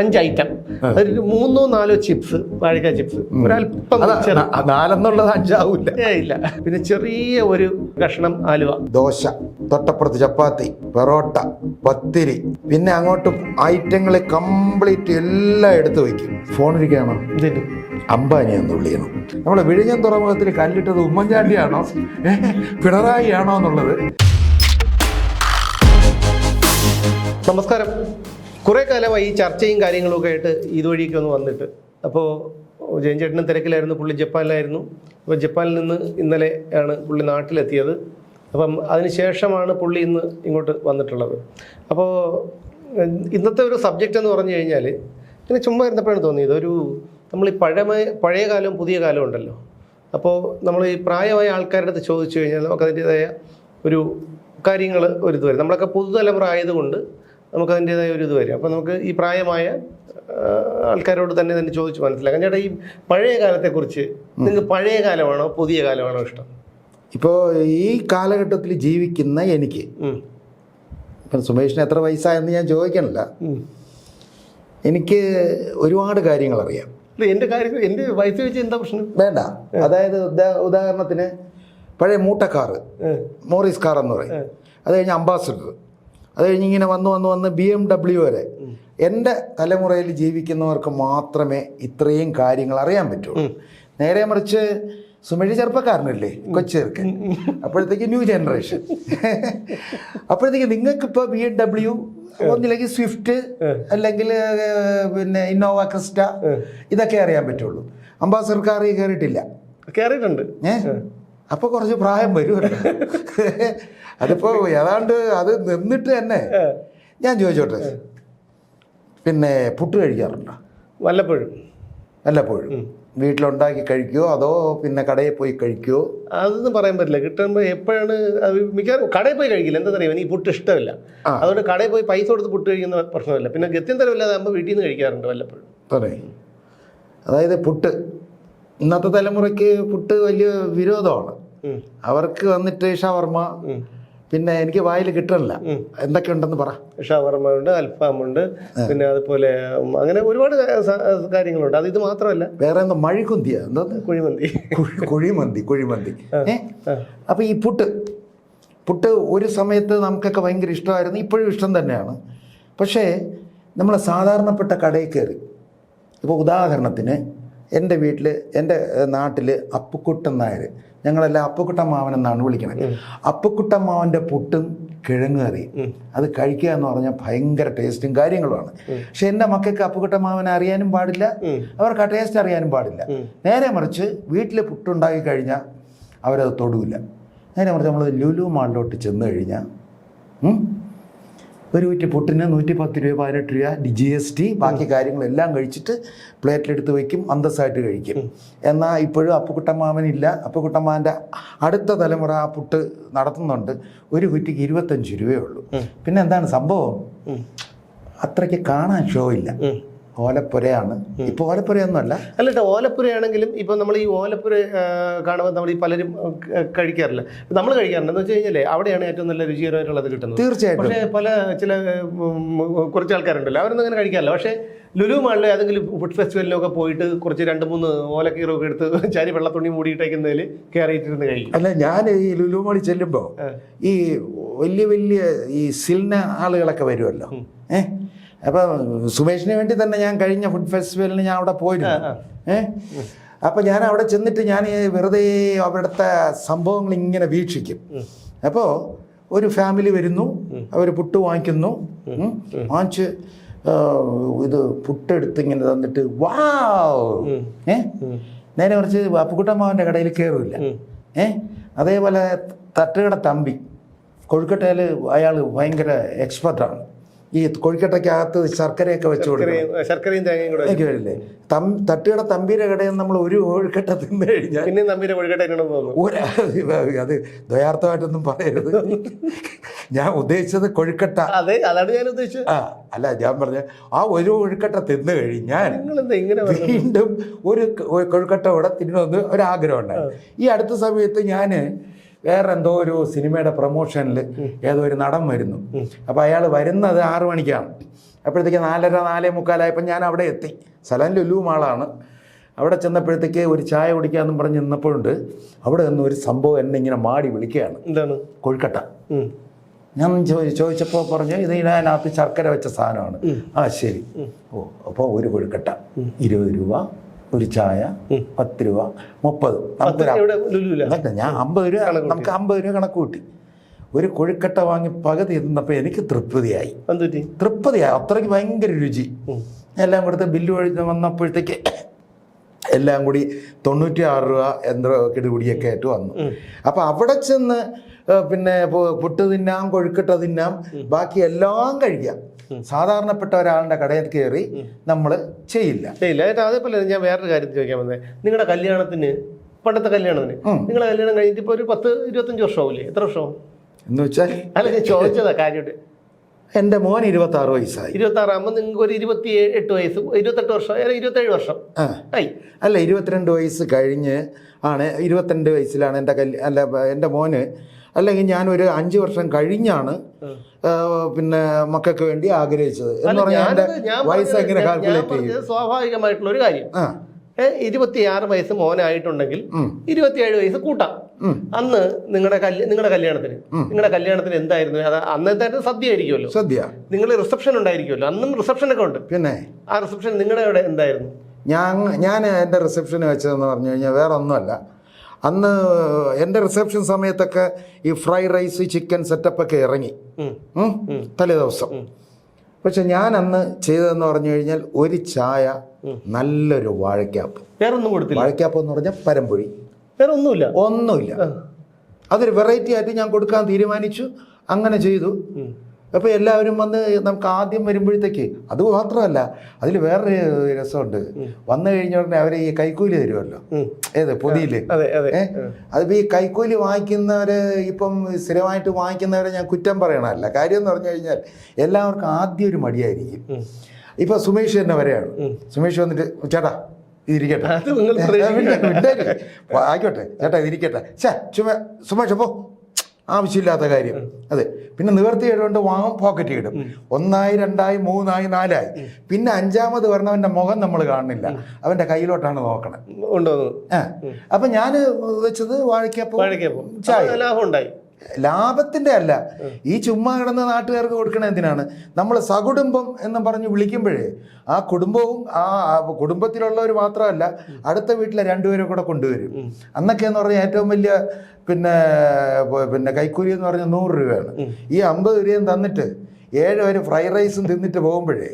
5 item, ഒരു 3-4 chips, വാഴക്ക chips, ഒരല്പം 4 5 ഇല്ല, പിന്നെ ചെറിയ ഒരു കഷ്ണം ആലുവ, ദോശ, തൊട്ടപ്പുറത്ത് ചപ്പാത്തി, പൊറോട്ട, പത്തിരി, പിന്നെ അങ്ങോട്ട് ഐറ്റങ്ങൾ കംപ്ലീറ്റ് എല്ലാം എടുത്തു വയ്ക്കും. ഫോണിരിക്കുകയാണോ? അംബാനിയെന്ന് വിളിക്കണം. നമ്മളെ വിഴിഞ്ഞം തുറമുഖത്തിൽ കല്ലിട്ടത് ഉമ്മൻചാണ്ടിയാണോ പിണറായി ആണോ എന്നുള്ളത്. നമസ്കാരം. കുറേ കാലമായി ഈ ചർച്ചയും കാര്യങ്ങളൊക്കെ ആയിട്ട് ഇതുവഴിയൊക്കെ ഒന്ന് വന്നിട്ട്, അപ്പോൾ ജയൻ ചേട്ടനും തിരക്കിലായിരുന്നു, പുള്ളി ജപ്പാനിലായിരുന്നു. അപ്പോൾ ജപ്പാനിൽ നിന്ന് ഇന്നലെ ആണ് പുള്ളി നാട്ടിലെത്തിയത്. അപ്പം അതിനുശേഷമാണ് പുള്ളി ഇന്ന് ഇങ്ങോട്ട് വന്നിട്ടുള്ളത്. അപ്പോൾ ഇന്നത്തെ ഒരു സബ്ജക്റ്റ് എന്ന് പറഞ്ഞു കഴിഞ്ഞാൽ, ഇങ്ങനെ ചുമ്മാ ഇരുന്നപ്പോഴാണ് തോന്നിയത്, നമ്മൾ ഈ പഴയ കാലവും പുതിയ കാലവും ഉണ്ടല്ലോ. അപ്പോൾ നമ്മൾ ഈ പ്രായമായ ആൾക്കാരുടെ അടുത്ത് ചോദിച്ചു കഴിഞ്ഞാൽ നമുക്കതിൻ്റേതായ ഒരു കാര്യങ്ങൾ ഇത് വരും. നമ്മളൊക്കെ പുതുതലമുറ ആയതുകൊണ്ട് നമുക്കതിൻ്റേതായ ഒരു ഇത് വരും. അപ്പോൾ നമുക്ക് ഈ പ്രായമായ ആൾക്കാരോട് തന്നെ ചോദിച്ച് മനസ്സിലാക്കാം. ചേട്ടാ, ഈ പഴയ കാലത്തെക്കുറിച്ച് നിങ്ങൾക്ക് പഴയ കാലമാണോ പുതിയ കാലമാണോ ഇഷ്ടം? ഇപ്പോൾ ഈ കാലഘട്ടത്തിൽ ജീവിക്കുന്ന എനിക്ക്, ഇപ്പം സുമേഷിന് എത്ര വയസ്സായെന്ന് ഞാൻ ചോദിക്കണില്ല, എനിക്ക് ഒരുപാട് കാര്യങ്ങൾ അറിയാം. എൻ്റെ വയസ്സ് വെച്ച് എന്താ പ്രശ്നം? വേണ്ട. അതായത് ഉദാഹരണത്തിന് പഴയ മൂട്ടക്കാറ്, മോറിസ് കാർ എന്ന് പറയും, അത് കഴിഞ്ഞ് അംബാസഡർ, അത് കഴിഞ്ഞ് ഇങ്ങനെ വന്ന് BMW വരെ. എൻ്റെ തലമുറയിൽ ജീവിക്കുന്നവർക്ക് മാത്രമേ ഇത്രയും കാര്യങ്ങൾ അറിയാൻ പറ്റുള്ളൂ. നേരെ മറിച്ച് സുമേഷ് ചെറുപ്പക്കാരനല്ലേ, കൊച്ചേർക്ക്, അപ്പോഴത്തേക്ക് ന്യൂ ജനറേഷൻ. അപ്പോഴത്തേക്ക് നിങ്ങൾക്കിപ്പോൾ BMW, ഒന്നില്ലെങ്കിൽ സ്വിഫ്റ്റ്, അല്ലെങ്കിൽ പിന്നെ ഇന്നോവ ക്രിസ്റ്റ, ഇതൊക്കെ അറിയാൻ പറ്റുള്ളൂ. അംബാസഡർ കാർ കയറിയിട്ടുണ്ട്. അപ്പോൾ കുറച്ച് പ്രായം വരുമല്ലോ. അതിപ്പോൾ ഏതാണ്ട് അത് നിന്നിട്ട് തന്നെ. ഞാൻ ചോദിച്ചോട്ടെ, പിന്നെ പുട്ട് കഴിക്കാറുണ്ടോ? വല്ലപ്പോഴും വീട്ടിലുണ്ടാക്കി കഴിക്കുമോ അതോ പിന്നെ കടയിൽ പോയി കഴിക്കുമോ? അതൊന്നും പറയാൻ പറ്റില്ല. കിട്ടുമ്പോൾ എപ്പോഴാണ് അത് മിക്കവാറും കടയിൽ പോയി കഴിക്കില്ല. എന്താ പറയുക, എനിക്ക് പുട്ട് ഇഷ്ടമില്ല. അതുകൊണ്ട് കടയിൽ പോയി പൈസ കൊടുത്ത് പുട്ട് കഴിക്കുന്ന പ്രശ്നമില്ല. പിന്നെ ഗത്യം തരമില്ലാതെ നമ്മൾ വീട്ടിൽ നിന്ന് കഴിക്കാറുണ്ട് വല്ലപ്പോഴും. അതായത് പുട്ട് ഇന്നത്തെ തലമുറയ്ക്ക് പുട്ട് വലിയ വിരോധമാണ്. അവർക്ക് വന്നിട്ട് ഷവർമ, പിന്നെ എനിക്ക് വായിൽ കിട്ടണില്ല, എന്തൊക്കെ ഉണ്ടെന്ന് പറ. ഷവർമ ഉണ്ട്, അൽഫാമുണ്ട്, പിന്നെ അതുപോലെ അങ്ങനെ ഒരുപാട് കാര്യങ്ങളുണ്ട്. അത് ഇത് മാത്രമല്ല, വേറെ എന്താ, മഴിക്കുന്തിയ, എന്താ, കുഴിമന്തി. അപ്പൊ ഈ പുട്ട് ഒരു സമയത്ത് നമുക്കൊക്കെ ഭയങ്കര ഇഷ്ടമായിരുന്നു, ഇപ്പോഴും ഇഷ്ടം തന്നെയാണ്. പക്ഷേ നമ്മൾ സാധാരണപ്പെട്ട കടയിൽ കയറി, ഇപ്പോൾ ഉദാഹരണത്തിന് എൻ്റെ വീട്ടിൽ, എൻ്റെ നാട്ടിൽ അപ്പുക്കുട്ടൻ നായർ, ഞങ്ങളെല്ലാം അപ്പുക്കുട്ടൻ മാവൻ എന്നാണ് വിളിക്കുന്നത്. അപ്പുക്കുട്ടൻ മാവൻ്റെ പുട്ടും കിഴങ്ങ് കറി, അത് കഴിക്കുക എന്ന് പറഞ്ഞാൽ ഭയങ്കര ടേസ്റ്റും കാര്യങ്ങളുമാണ്. പക്ഷെ എൻ്റെ മക്കൾക്ക് അപ്പുക്കുട്ടൻ മാവനെ അറിയാനും പാടില്ല, അവർക്ക് ആ ടേസ്റ്റ് അറിയാനും പാടില്ല. നേരെ മറിച്ച് വീട്ടിൽ പുട്ടുണ്ടാക്കി കഴിഞ്ഞാൽ അവരത് തൊടില്ല. നേരെ മറിച്ച് നമ്മൾ ലുലു മാളിലോട്ട് ചെന്ന് കഴിഞ്ഞാൽ ഒരു കുറ്റി പുട്ടിന് 110 രൂപ, 18 രൂപ, GST, ബാക്കി കാര്യങ്ങളെല്ലാം കഴിച്ചിട്ട് പ്ലേറ്റിലെടുത്ത് വയ്ക്കും, അന്തസ്സായിട്ട് കഴിക്കും. എന്നാൽ ഇപ്പോഴും അപ്പുക്കുട്ടമ്മാവനില്ല. അപ്പുക്കുട്ടമ്മാവൻ്റെ അടുത്ത തലമുറ ആ പുട്ട് നടത്തുന്നുണ്ട്. ഒരു കുറ്റിക്ക് 25 രൂപയേ ഉള്ളൂ. പിന്നെ എന്താണ് സംഭവം? അത്രയ്ക്ക് കാണാൻ ഷോ ഇല്ല. ഓലപ്പുരയാണ്. ഇപ്പോൾ ഓലപ്പുരയൊന്നുമല്ല. അല്ല, ഓലപ്പുരയാണെങ്കിലും ഇപ്പം നമ്മൾ ഈ ഓലപ്പുര കാണുമ്പോൾ നമ്മൾ ഈ പലരും കഴിക്കാറില്ല. നമ്മൾ കഴിക്കാറുണ്ട് എന്ന് വെച്ച് കഴിഞ്ഞാൽ അവിടെയാണ് ഏറ്റവും നല്ല രുചികരമായിട്ടുള്ളത് കിട്ടുന്നത്. തീർച്ചയായിട്ടും. പക്ഷേ ചില കുറച്ച് ആൾക്കാരുണ്ടല്ലോ, അവരൊന്നും അങ്ങനെ കഴിക്കാറില്ല. പക്ഷേ ലുലു മാളിൽ ഏതെങ്കിലും ഫുഡ് ഫെസ്റ്റിവലിലൊക്കെ പോയിട്ട് കുറച്ച് 2-3 ഓലക്കീറൊക്കെ എടുത്ത് ചാരി വെള്ളത്തുണി മൂടിയിട്ടേക്കുന്നതിൽ കയറിയിട്ടിരുന്ന് കഴിക്കും. അല്ല, ഞാൻ ഈ ലുലു മാളിൽ ചെല്ലുമ്പോൾ ഈ വലിയ ഈ സിൽന ആളുകളൊക്കെ വരുമല്ലോ. അപ്പം സുമേഷിന് വേണ്ടി തന്നെ ഞാൻ കഴിഞ്ഞ ഫുഡ് ഫെസ്റ്റിവലിന് ഞാൻ അവിടെ പോയിരുന്നു. അപ്പം ഞാൻ അവിടെ ചെന്നിട്ട് ഞാൻ വെറുതെ അവിടുത്തെ സംഭവങ്ങൾ ഇങ്ങനെ വീക്ഷിക്കും. അപ്പോൾ ഒരു ഫാമിലി വരുന്നു, അവർ പുട്ട് വാങ്ങിച്ച് ഇത് പുട്ടെടുത്ത് ഇങ്ങനെ തന്നിട്ട് വാവ്. നേരെ കുറച്ച് അപ്പുക്കുട്ടമ്മാവൻ്റെ കടയിൽ കയറില്ല. അതേപോലെ തട്ടുകട തമ്പി, കൊഴുക്കട്ടയിൽ അയാൾ ഭയങ്കര എക്സ്പെർട്ടാണ്. ഈ കൊഴുക്കട്ടയ്ക്കകത്ത് ശർക്കരയൊക്കെ വെച്ച് കൊടുക്കും, ശർക്കരയും തേങ്ങയും കൂടെ വരില്ലേ. തട്ടുകട തമ്പീരെ കടയിൽ നമ്മൾ ഒരു കൊഴുക്കട്ട തിന്നു കഴിഞ്ഞാൽ പിന്നെ തമ്പീരെ കൊഴുക്കട്ട അത് ദ്വയാർത്ഥമായിട്ടൊന്നും പറയരുത്. ഞാൻ ഉദ്ദേശിച്ചത് കൊഴുക്കട്ട. അതെ, അതാണ് ഞാൻ ഉദ്ദേശിച്ചത്. അല്ല, ഞാൻ പറഞ്ഞ ആ ഒരു കൊഴുക്കട്ട തിന്നു കഴിഞ്ഞാൽ വീണ്ടും ഒരു കൊഴുക്കട്ട കൂടെ തിന്നണമെന്ന് ഒരാഗ്രഹം ഉണ്ടായി. ഈ അടുത്ത സമയത്ത് ഞാൻ വേറെ എന്തോ ഒരു സിനിമയുടെ പ്രൊമോഷനിൽ ഏതോ ഒരു നടൻ വരുന്നു. അപ്പോൾ അയാൾ വരുന്നത് 6 മണിക്കാണ്. അപ്പോഴത്തേക്ക് 4:30 4:45 ഞാൻ അവിടെ എത്തി. സ്ഥലം ലുലു മാളാണ്. അവിടെ ചെന്നപ്പോഴത്തേക്ക് ഒരു ചായ കുടിക്കാമെന്നും പറഞ്ഞ് നിന്നപ്പോഴുണ്ട് അവിടെ നിന്ന് ഒരു സംഭവം എന്നെ ഇങ്ങനെ മാടി വിളിക്കുകയാണ്. എന്താണ്? കൊഴുക്കട്ട. ഞാൻ ചോദിച്ചപ്പോൾ പറഞ്ഞു ഇത് ഇതിനകത്ത് ശർക്കര വെച്ച സാധനമാണ്. ആ ശരി. ഓ അപ്പോൾ ഒരു കൊഴുക്കട്ട 20 രൂപ, ഒരു ചായ 10 രൂപ, 30. ഞാൻ 50 രൂപ, നമുക്ക് 50 രൂപ കണക്ക് കൂട്ടി. ഒരു കൊഴുക്കട്ട വാങ്ങി പകുതി തിന്നപ്പോൾ എനിക്ക് തൃപ്തിയായി. അത്രയ്ക്ക് ഭയങ്കര രുചി. എല്ലാം കൊടുത്ത് ബില്ല് വന്നപ്പോഴത്തേക്ക് എല്ലാം കൂടി 96 രൂപ എന്തോ കിടുപിടിയൊക്കെ ആയിട്ട് വന്നു. അപ്പം അവിടെ ചെന്ന് പിന്നെ പുട്ട് തിന്നാം, കൊഴുക്കട്ട തിന്നാം, ബാക്കി എല്ലാം കഴിക്കാം. സാധാരണപ്പെട്ട ഒരാളുടെ കടയിൽ കയറി നമ്മൾ ചെയ്യില്ല. അതേപോലെ ഞാൻ വേറൊരു കാര്യം ചോദിക്കാൻ വന്നേ. നിങ്ങളുടെ കല്യാണത്തിന്, പണ്ടത്തെ കല്യാണത്തിന്, നിങ്ങളുടെ കല്യാണം കഴിഞ്ഞിട്ട് ഇപ്പോൾ ഒരു 10-25 വർഷമാവില്ലേ? എത്ര വർഷമാവും എന്ന് വെച്ചാൽ? അല്ല, ഞാൻ ചോദിച്ചതാ കാര്യമായിട്ട്. എൻ്റെ മോൻ 26 വയസ്സായി. 26 ആകുമ്പോൾ നിങ്ങൾക്ക് ഒരു 28 വയസ്സ്, 28 വർഷം, 27 വർഷം ആയി. അല്ല, 22 വയസ്സ് കഴിഞ്ഞ് ആണ്, 22 വയസ്സിലാണ് എൻ്റെ മോന്. അല്ലെങ്കിൽ ഞാനൊരു 5 വർഷം കഴിഞ്ഞാണ് പിന്നെ മക്കൾക്ക് വേണ്ടി ആഗ്രഹിച്ചത് എന്ന് പറഞ്ഞാൽ എൻ്റെ വയസ്സ് എങ്ങനെ കാൽക്കുലേറ്റ് ചെയ്യും? സ്വാഭാവികമായിട്ടുള്ള ഒരു കാര്യം. 26 വയസ്സ് മോനായിട്ടുണ്ടെങ്കിൽ 27 വയസ്സ് കൂട്ടാം. അന്ന് നിങ്ങളുടെ കല്യാണത്തിന് എന്തായിരുന്നു? അത് അന്നത്തെ സദ്യ ആയിരിക്കുമല്ലോ. സദ്യ. നിങ്ങൾ റിസപ്ഷൻ ഉണ്ടായിരിക്കുമല്ലോ. അന്നും റിസപ്ഷനൊക്കെ ഉണ്ട്. പിന്നെ ആ റിസപ്ഷൻ നിങ്ങളുടെ അവിടെ എന്തായിരുന്നു? ഞാൻ എൻ്റെ റിസപ്ഷന് വെച്ചതെന്ന് പറഞ്ഞു കഴിഞ്ഞാൽ വേറെ ഒന്നുമല്ല. അന്ന് എൻ്റെ റിസപ്ഷൻ സമയത്തൊക്കെ ഈ ഫ്രൈഡ് റൈസ്, ചിക്കൻ സെറ്റപ്പൊക്കെ ഇറങ്ങി തലേ ദിവസം. പക്ഷെ ഞാൻ അന്ന് ചെയ്തതെന്ന് പറഞ്ഞു കഴിഞ്ഞാൽ ഒരു ചായ, നല്ലൊരു വാഴയ്ക്കാപ്പ്. വേറെ ഒന്നും കൊടുത്തില്ല. വാഴയ്ക്കാപ്പ് എന്ന് പറഞ്ഞാൽ പരമ്പൊഴി. വേറെ ഒന്നുമില്ല. അതൊരു വെറൈറ്റി ആയിട്ട് ഞാൻ കൊടുക്കാൻ തീരുമാനിച്ചു. അങ്ങനെ ചെയ്തു. അപ്പോൾ എല്ലാവരും വന്ന് നമുക്ക് ആദ്യം വരുമ്പോഴത്തേക്ക് അത് മാത്രമല്ല, അതിൽ വേറൊരു രസമുണ്ട്. വന്നു കഴിഞ്ഞ ഉടനെ അവർ ഈ കൈക്കൂലി തരുമല്ലോ. ഏത് പൊതിയിൽ. അതിപ്പോൾ ഈ കൈക്കൂലി വാങ്ങിക്കുന്നവർ, ഇപ്പം സ്ഥിരമായിട്ട് വാങ്ങിക്കുന്നവരെ ഞാൻ കുറ്റം പറയണമല്ല. കാര്യം എന്ന് പറഞ്ഞു കഴിഞ്ഞാൽ എല്ലാവർക്കും ആദ്യം ഒരു മടിയായിരിക്കും. ഇപ്പം സുമേഷ് തന്നെ വരെയാണ്. സുമേഷ് വന്നിട്ട് ചേട്ടാ ഇതിരിക്കട്ടെ, ആയിക്കോട്ടെ ചേട്ടാ ഇതിരിക്കട്ടെ, സുമേഷ് അപ്പോൾ ആവശ്യമില്ലാത്ത കാര്യം. അതെ. പിന്നെ നിവർത്തിയിടുകൊണ്ട് വാങ്ങും, പോക്കറ്റ് ഇടും. 1 ആയി 2 ആയി 3 ആയി 4 ആയി. പിന്നെ 5ാമത് വരണവൻ്റെ മുഖം നമ്മൾ കാണുന്നില്ല, അവൻ്റെ കയ്യിലോട്ടാണ് നോക്കണം. അപ്പം ഞാൻ വെച്ചത് വാഴയ്ക്കപ്പം ചായ. ലാഭത്തിൻ്റെ അല്ല, ഈ ചുമ്മാ കിടന്ന നാട്ടുകാർക്ക് കൊടുക്കണ എന്തിനാണ്? നമ്മൾ സകുടുംബം എന്ന് പറഞ്ഞ് വിളിക്കുമ്പോഴേ ആ കുടുംബവും ആ കുടുംബത്തിലുള്ളവർ മാത്രമല്ല, അടുത്ത വീട്ടിലെ 2 പേരെ കൂടെ കൊണ്ടുവരും. അന്നൊക്കെ എന്ന് പറഞ്ഞാൽ ഏറ്റവും വലിയ പിന്നെ കൈക്കൂലി എന്ന് പറഞ്ഞാൽ 100 രൂപയാണ്. ഈ 50 രൂപയും തന്നിട്ട് 7 പേര് ഫ്രൈഡ് റൈസും തിന്നിട്ട് പോകുമ്പോഴേ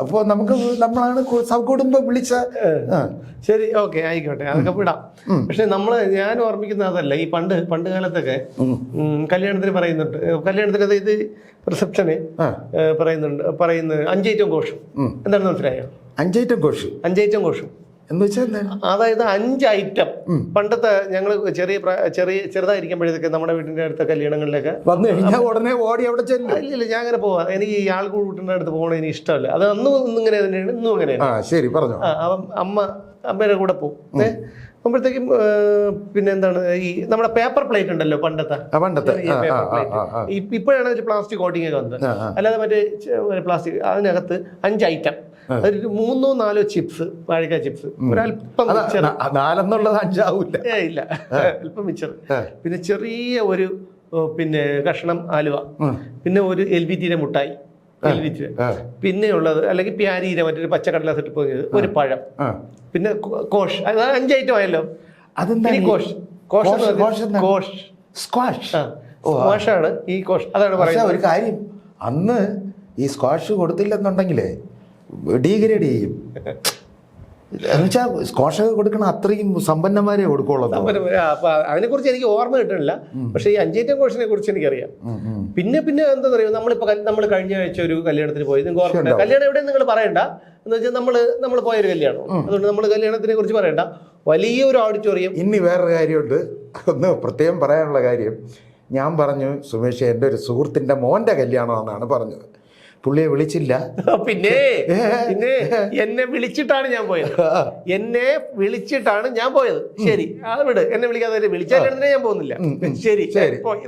അപ്പോൾ നമ്മളാണ് സകുടുംബം വിളിച്ച. ശരി, ഓക്കെ, ആയിക്കോട്ടെ, അതൊക്കെ വിടാം. പക്ഷെ ഞാൻ ഓർമ്മിക്കുന്ന അതല്ല. ഈ പണ്ട് കാലത്തൊക്കെ കല്യാണത്തിന് കല്യാണത്തിന് ഇത് റിസപ്ഷന് പറയുന്നത് 5 ഐറ്റം കോഷും. എന്താണെന്ന് മനസ്സിലായോ? 5 ഐറ്റം കോഷും എന്ന് വെച്ചാൽ അതായത് 5 ഐറ്റം. പണ്ടത്തെ ഞങ്ങൾ ചെറുതായിരിക്കുമ്പോഴത്തേക്ക് നമ്മുടെ വീടിന്റെ അടുത്ത കല്യാണങ്ങളിലൊക്കെ വന്നു കഴിഞ്ഞാൽ ഉടനെ ഓടി അവിടെ ചെല്ലും. ഇല്ല, ഞാൻ അങ്ങനെ പോവാ. എനിക്ക് ഈ ആൾക്കൂട്ടിന്റെ അടുത്ത് പോകണത് എനിക്ക് ഇഷ്ടമല്ല. അത് അന്നും ഇങ്ങനെ തന്നെയാണ്, ഇന്നും അങ്ങനെയാണ്. ശരി, പറഞ്ഞു. അമ്മയുടെ കൂടെ പോകും. അപ്പോഴത്തേക്കും പിന്നെ എന്താണ്, ഈ നമ്മുടെ പേപ്പർ പ്ലേറ്റ് ഉണ്ടല്ലോ, പണ്ടത്തെ ഇപ്പോഴാണ് ഒരു പ്ലാസ്റ്റിക് കോട്ടിങ് ഒക്കെ വന്നത്. അല്ലാതെ മറ്റേ പ്ലാസ്റ്റിക്, അതിനകത്ത് 5 ഐറ്റം. അതൊരു 3-4 ചിപ്സ്, വാഴക്ക ചിപ്സ്, ഒരല്പം 4 ആവൂല, ഇല്ല, അല്പം മിച്ചർ, പിന്നെ ചെറിയ ഒരു കഷ്ണം ആലുവ, പിന്നെ ഒരു LBTയുടെ മുട്ടായി, പിന്നെ ഉള്ളത് അല്ലെങ്കിൽ പ്യാരീര മറ്റൊരു പച്ചക്കടലാസ് ഇട്ട് പോയത്, ഒരു പഴം, പിന്നെ കോഷ്. അത് 5 ഐറ്റം ആയല്ലോ. സ്ക്വാഷാണ് ഈ കോഷ്. അതാണ് പറയുന്നത്. ഒരു കാര്യം, അന്ന് ഈ സ്ക്വാഷ് കൊടുത്തില്ലെന്നുണ്ടെങ്കിലേ ഡീഗ്രേഡ് ചെയ്യും. എന്നുവെച്ചാൽ സ്ക്വാഷൊക്കെ കൊടുക്കണ അത്രയും സമ്പന്നന്മാരെ കൊടുക്കുള്ളൂ. അപ്പൊ അതിനെക്കുറിച്ച് എനിക്ക് ഓർമ്മ കിട്ടണില്ല. പക്ഷേ ഈ 5 ഐറ്റം കോഴ്സിനെ കുറിച്ച് എനിക്കറിയാം. പിന്നെ എന്താ പറയുക, നമ്മൾ കഴിഞ്ഞ ആഴ്ച ഒരു കല്യാണത്തിന് പോയി. നിങ്ങൾക്ക് ഓർമ്മ? കല്യാണം എവിടെയും നിങ്ങൾ പറയണ്ട, എന്ന് വെച്ചാൽ നമ്മൾ പോയൊരു കല്യാണം. അതുകൊണ്ട് നമ്മൾ കല്യാണത്തിനെ കുറിച്ച് പറയണ്ട. വലിയൊരു ഓഡിറ്റോറിയം. ഇനി വേറൊരു കാര്യമുണ്ട്, ഒന്ന് പ്രത്യേകം പറയാനുള്ള കാര്യം. ഞാൻ പറഞ്ഞു സുമേഷ്, എൻ്റെ ഒരു സുഹൃത്തിൻ്റെ മോൻ്റെ കല്യാണമെന്നാണ് പറഞ്ഞത്. പുള്ളിയെ വിളിച്ചില്ല. പിന്നെ പിന്നെ എന്നെ വിളിച്ചിട്ടാണ് ഞാൻ പോയത്. ശരി, അത് വിട്. എന്നെ വിളിക്കാതെ വിളിച്ചാൽ ഞാൻ പോകുന്നില്ല. ശരി,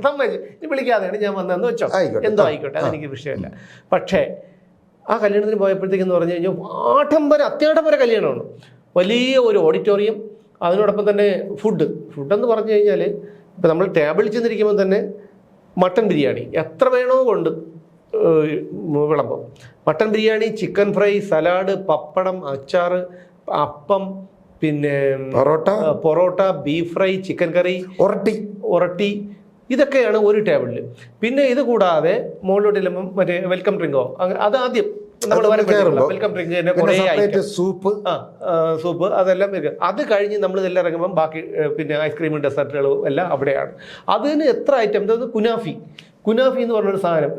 സമ്മതിച്ചു. വിളിക്കാതെയാണ് ഞാൻ വന്നതെന്ന് വെച്ചോ, എന്തോ ആയിക്കോട്ടെ, അതെനിക്ക് വിഷയമല്ല. പക്ഷേ ആ കല്യാണത്തിന് പോയപ്പോഴത്തേക്കെന്ന് പറഞ്ഞു കഴിഞ്ഞാൽ അത്യാഡംബര കല്യാണമാണ്. വലിയ ഒരു ഓഡിറ്റോറിയം, അതിനോടൊപ്പം തന്നെ ഫുഡെന്ന് പറഞ്ഞു കഴിഞ്ഞാൽ ഇപ്പം നമ്മൾ ടേബിളിൽ ചെന്നിരിക്കുമ്പോൾ തന്നെ മട്ടൻ ബിരിയാണി എത്ര വേണോ കൊണ്ട് വിളമ്പും. Mutton biryani, chicken fry, salad, pappadam, അച്ചാർ, അപ്പം, പിന്നെ parotta, beef fry, chicken curry, ഒറട്ടി, ഇതൊക്കെയാണ് ഒരു ടേബിളിൽ. പിന്നെ ഇത് കൂടാതെ മുകളിലോട്ട് ചെല്ലുമ്പം മറ്റേ വെൽക്കം ഡ്രിങ്കോ, അത് ആദ്യം നമ്മൾ വെൽക്കം ഡ്രിങ്ക് തന്നെ കുറേ സൂപ്പ് അതെല്ലാം. അത് കഴിഞ്ഞ് നമ്മൾ ഇതെല്ലാം ഇറങ്ങുമ്പം ബാക്കി പിന്നെ ഐസ്ക്രീമും ഡെസേർട്ടുകളും എല്ലാം അവിടെയാണ്. അതിന് എത്ര ഐറ്റം, അതായത് കുനാഫി എന്ന് പറഞ്ഞൊരു സാധനം.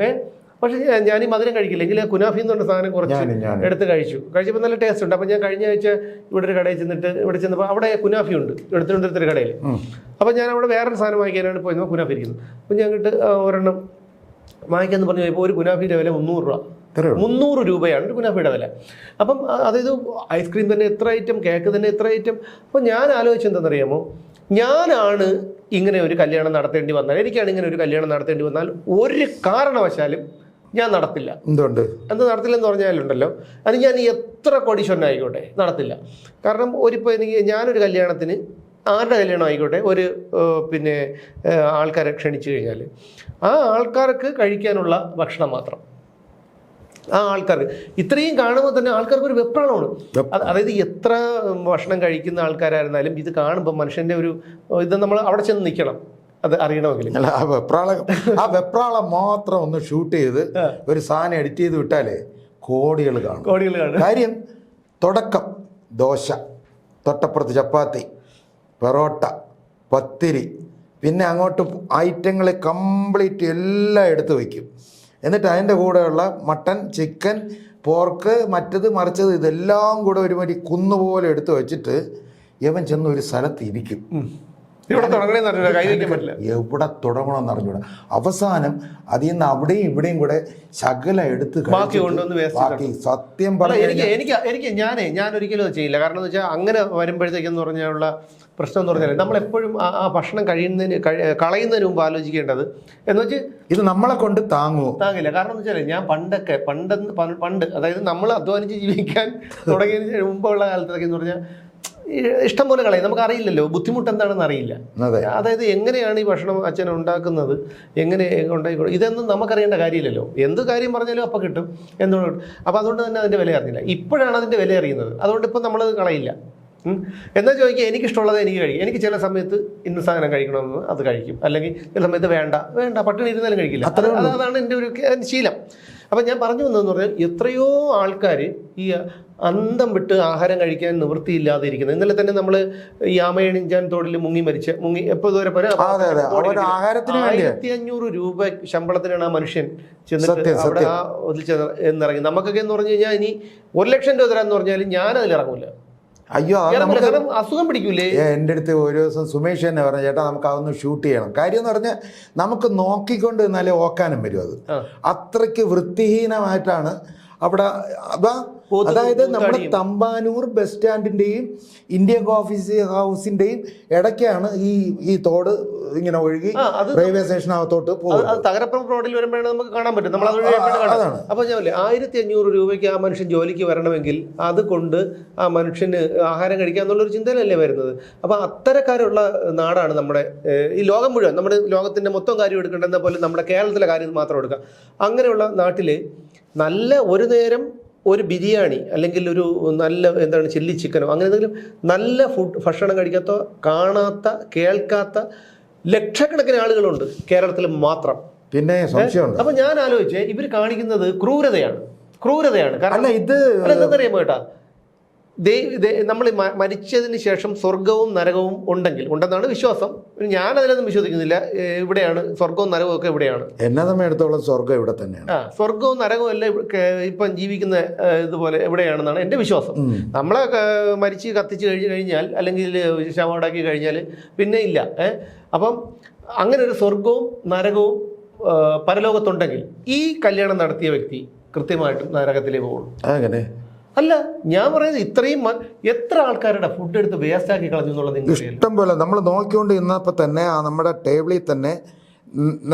പക്ഷേ ഞാൻ ഈ മധുരം കഴിക്കില്ല, എങ്കിൽ കുനാഫി എന്ന് പറഞ്ഞ സാധനം കുറച്ച് എടുത്ത് കഴിച്ചപ്പോൾ നല്ല ടേസ്റ്റ് ഉണ്ട്. അപ്പോൾ ഞാൻ കഴിഞ്ഞ ആഴ്ച ഇവിടെ ഒരു കടയിൽ ചെന്നപ്പോൾ അവിടെ കുനാഫി ഉണ്ട്, എടുത്തിട്ടൊരു കടയിൽ. അപ്പോൾ ഞാൻ അവിടെ വേറൊരു സാധനം വാങ്ങിക്കാനാണ് പോയത്, കുനാഫി ഇരിക്കുന്നത്. അപ്പോൾ ഞാൻ ഒരെണ്ണം വാങ്ങിക്കാമെന്ന് പറഞ്ഞു പോയപ്പോൾ ഒരു കുനാഫിയുടെ വില 300 രൂപയാണ് ഒരു കുനാഫിയുടെ വില. അപ്പം അതായത് ഐസ്ക്രീം തന്നെ എത്ര ഐറ്റം, കേക്ക് തന്നെ എത്ര ഐറ്റം. അപ്പോൾ ഞാൻ ആലോചിച്ചെന്താണെന്നറിയാമോ, ഞാനാണ് ഇങ്ങനെ ഒരു കല്യാണം നടത്തേണ്ടി വന്നാൽ, എനിക്കാണ് ഇങ്ങനെ ഒരു കല്യാണം നടത്തേണ്ടി വന്നാൽ ഒരു കാരണവശാലും ഞാൻ നടത്തില്ല. എന്ത് നടത്തില്ലെന്ന് പറഞ്ഞാലുണ്ടല്ലോ, അത് ഞാൻ എത്ര കോടീശ്വരനായിക്കോട്ടെ നടത്തില്ല. കാരണം ഞാനൊരു കല്യാണത്തിന്, ആരുടെ കല്യാണം ആയിക്കോട്ടെ, ഒരു പിന്നെ ആൾക്കാരെ ക്ഷണിച്ചു കഴിഞ്ഞാൽ ആ ആൾക്കാർക്ക് കഴിക്കാനുള്ള ഭക്ഷണം മാത്രം. ആ ആൾക്കാർക്ക് ഇത്രയും കാണുമ്പോൾ തന്നെ ആൾക്കാർക്ക് ഒരു വെപ്രാളമാണ്. അതായത് എത്ര ഭക്ഷണം കഴിക്കുന്ന ആൾക്കാരായിരുന്നാലും ഇത് കാണുമ്പോൾ മനുഷ്യൻ്റെ ഒരു ഇത് നമ്മൾ അവിടെ ചെന്ന് നിൽക്കണം, അത് അറിയണമെങ്കിൽ. ആ വെപ്രാളം മാത്രം ഒന്ന് ഷൂട്ട് ചെയ്ത് ഒരു സാധനം എഡിറ്റ് ചെയ്ത് വിട്ടാലേ കോടികൾ കാണും. കാര്യം തുടക്കം ദോശ, തൊട്ടപ്പുറത്ത് ചപ്പാത്തി, പൊറോട്ട, പത്തിരി, പിന്നെ അങ്ങോട്ട് ഐറ്റങ്ങൾ കംപ്ലീറ്റ് എല്ലാം എടുത്ത് വയ്ക്കും. എന്നിട്ട് അതിൻ്റെ കൂടെയുള്ള മട്ടൻ, ചിക്കൻ, പോർക്ക്, മറ്റത് മറിച്ചത്, ഇതെല്ലാം കൂടെ ഒരുമാതിരി കുന്നുപോലെ എടുത്ത് വെച്ചിട്ട് ഇവൻ ചെന്ന് ഒരു സ്ഥലത്ത് ഇരിക്കും. എവിടെ തുടങ്ങണമെന്ന് അറിഞ്ഞൂടാ. അവസാനം അതിൽ നിന്ന് അവിടെയും ഇവിടെയും കൂടെ ശകല എടുത്ത് ബാക്കി. സത്യം പറഞ്ഞാൽ എനിക്ക് ഞാൻ ഒരിക്കലും അത് ചെയ്യില്ല. കാരണം എന്ന് വെച്ചാൽ അങ്ങനെ വരുമ്പോഴത്തേക്കെന്ന് പറഞ്ഞാലുള്ള പ്രശ്നം എന്ന് പറഞ്ഞാൽ നമ്മളെപ്പോഴും ആ ഭക്ഷണം കളയുന്നതിന് മുമ്പ് ആലോചിക്കേണ്ടത് എന്ന് വെച്ചാൽ ഇത് നമ്മളെ കൊണ്ട് താങ്ങില്ല. കാരണം എന്ന് വെച്ചാൽ ഞാൻ പണ്ട് അതായത് നമ്മൾ അധ്വാനിച്ച് ജീവിക്കാൻ തുടങ്ങിയതിന് മുമ്പുള്ള കാലത്തൊക്കെ എന്ന് പറഞ്ഞാൽ ഇഷ്ടം പോലെ കളയും. നമുക്ക് അറിയില്ലല്ലോ ബുദ്ധിമുട്ട് എന്താണെന്ന് അറിയില്ല. അതായത് എങ്ങനെയാണ് ഈ ഭക്ഷണം അച്ഛൻ ഉണ്ടാക്കുന്നത്, എങ്ങനെ ഉണ്ടായിക്കോളും, ഇതൊന്നും നമുക്കറിയേണ്ട കാര്യമില്ലല്ലോ. എന്ത് കാര്യം പറഞ്ഞാലും അപ്പം കിട്ടും, എന്തുകൊണ്ട് കിട്ടും. അപ്പോൾ അതുകൊണ്ട് തന്നെ അതിൻ്റെ വില അറിഞ്ഞില്ല. ഇപ്പോഴാണ് അതിൻ്റെ വില അറിയുന്നത്. അതുകൊണ്ട് ഇപ്പം നമ്മളത് കളയില്ല. എന്താ ചോദിക്കുക, എനിക്കിഷ്ടമുള്ളത് എനിക്ക് കഴിക്കും. എനിക്ക് ചില സമയത്ത് ഇന്ന സാധനം കഴിക്കണമെന്ന് അത് കഴിക്കും, അല്ലെങ്കിൽ ചില സമയത്ത് വേണ്ട പട്ടിണി ഇരുന്നാലും കഴിക്കില്ല. അതാണ് എൻ്റെ ഒരു ശീലം. അപ്പം ഞാൻ പറഞ്ഞു വന്നതെന്ന് പറഞ്ഞാൽ എത്രയോ ആൾക്കാർ ഈ അന്തം വിട്ട് ആഹാരം കഴിക്കാൻ നിവൃത്തിയില്ലാതെ ഇരിക്കുന്നത്. ഇന്നലെ തന്നെ നമ്മൾ ഈ ആമയണിഞ്ചാൻ തോടിൽ മുങ്ങി എപ്പോൾ ഇതുവരെ 1500 രൂപ ശമ്പളത്തിനാണ് ആ മനുഷ്യൻ ചെന്നിട്ട് അവിടെ ആ ഇതിൽ എന്നിറങ്ങി. നമുക്കൊക്കെ എന്ന് പറഞ്ഞു കഴിഞ്ഞാൽ ഇനി 1 ലക്ഷം രൂപ തരാന്ന് പറഞ്ഞാലും ഞാൻ അതിലിറങ്ങൂല. അയ്യോ, അസുഖം പിടിക്കൂലേ. എൻ്റെ അടുത്ത് ഒരു ദിവസം സുമേഷ് തന്നെ പറഞ്ഞു, ചേട്ടാ നമുക്ക് അതൊന്ന് ഷൂട്ട് ചെയ്യണം. കാര്യം എന്ന് പറഞ്ഞാൽ നമുക്ക് നോക്കിക്കൊണ്ട് നിന്നാലേ ഓക്കാനും വരും. അത് അത്രയ്ക്ക് വൃത്തിഹീനമായിട്ടാണ് അവിടെ. അതായത് നമ്മുടെ തമ്പാനൂർ ബസ് സ്റ്റാൻഡിൻ്റെയും ഇന്ത്യൻ കോഫി ഹൗസിൻ്റെയും ഇടയ്ക്കാണ് ഈ തോട് ഇങ്ങനെ ഒഴുകി റെയിൽവേ സ്റ്റേഷനകത്തോട്ട് പോകും. തകരപ്പുറം റോഡിൽ വരുമ്പോഴാണ് നമുക്ക് കാണാൻ പറ്റും. നമ്മൾ അപ്പോൾ ഞാൻ 1500 രൂപയ്ക്ക് ആ മനുഷ്യൻ ജോലിക്ക് വരണമെങ്കിൽ അതുകൊണ്ട് ആ മനുഷ്യന് ആഹാരം കഴിക്കുക എന്നുള്ളൊരു ചിന്തയിലല്ലേ വരുന്നത്. അപ്പോൾ അത്തരക്കാരുള്ള നാടാണ് നമ്മുടെ ഈ ലോകം മുഴുവൻ. നമ്മുടെ ലോകത്തിൻ്റെ മൊത്തം കാര്യം എടുക്കേണ്ടെന്ന പോലെ നമ്മുടെ കേരളത്തിലെ കാര്യം മാത്രം എടുക്കുക. അങ്ങനെയുള്ള നാട്ടിൽ നല്ല ഒരു നേരം ഒരു ബിരിയാണി അല്ലെങ്കിൽ ഒരു നല്ല ചില്ലി ചിക്കനോ അങ്ങനെ എന്തെങ്കിലും നല്ല ഭക്ഷണം കഴിക്കാത്ത, കാണാത്ത, കേൾക്കാത്ത ലക്ഷക്കണക്കിന് ആളുകളുണ്ട് കേരളത്തിൽ മാത്രം. പിന്നെ സംശയമുണ്ട്. അപ്പം ഞാൻ ആലോചിച്ചേ, ഇവർ കാണിക്കുന്നത് ക്രൂരതയാണ്. കാരണം എന്താണെന്നറിയാമോ കേട്ടാ, നമ്മൾ മരിച്ചതിന് ശേഷം സ്വർഗവും നരകവും ഉണ്ടെന്നാണ് വിശ്വാസം. ഞാനതിലൊന്നും വിശ്വസിക്കുന്നില്ല. ഇവിടെയാണ് സ്വർഗവും നരകവും ഒക്കെ ഇവിടെയാണ്. എന്നെ സംബന്ധിച്ചിടത്തോളം സ്വർഗം ഇവിടെ തന്നെയാണ്. സ്വർഗവും നരകവും എല്ലാം ഇപ്പം ജീവിക്കുന്ന ഇതുപോലെ എവിടെയാണെന്നാണ് എൻ്റെ വിശ്വാസം. നമ്മളെ മരിച്ച് കത്തിച്ച് കഴിഞ്ഞാൽ അല്ലെങ്കിൽ ശവമടക്കി കഴിഞ്ഞാൽ പിന്നെ ഇല്ല. അപ്പം അങ്ങനെ ഒരു സ്വർഗവും നരകവും പരലോകത്തുണ്ടെങ്കിൽ ഈ കല്യാണം നടത്തിയ വ്യക്തി കൃത്യമായിട്ടും നരകത്തിലേ പോകുള്ളൂ. അങ്ങനെ അല്ല, ഞാൻ പറയുന്നത് ഇത്രയും എത്ര ആൾക്കാരുടെ ഫുഡ് എടുത്ത് വേസ്റ്റ് ആക്കി കളഞ്ഞു എന്നുള്ളത് ഇഷ്ടം പോലെ നമ്മൾ നോക്കിക്കൊണ്ട് ഇന്നപ്പോൾ തന്നെ ആ നമ്മുടെ ടേബിളിൽ തന്നെ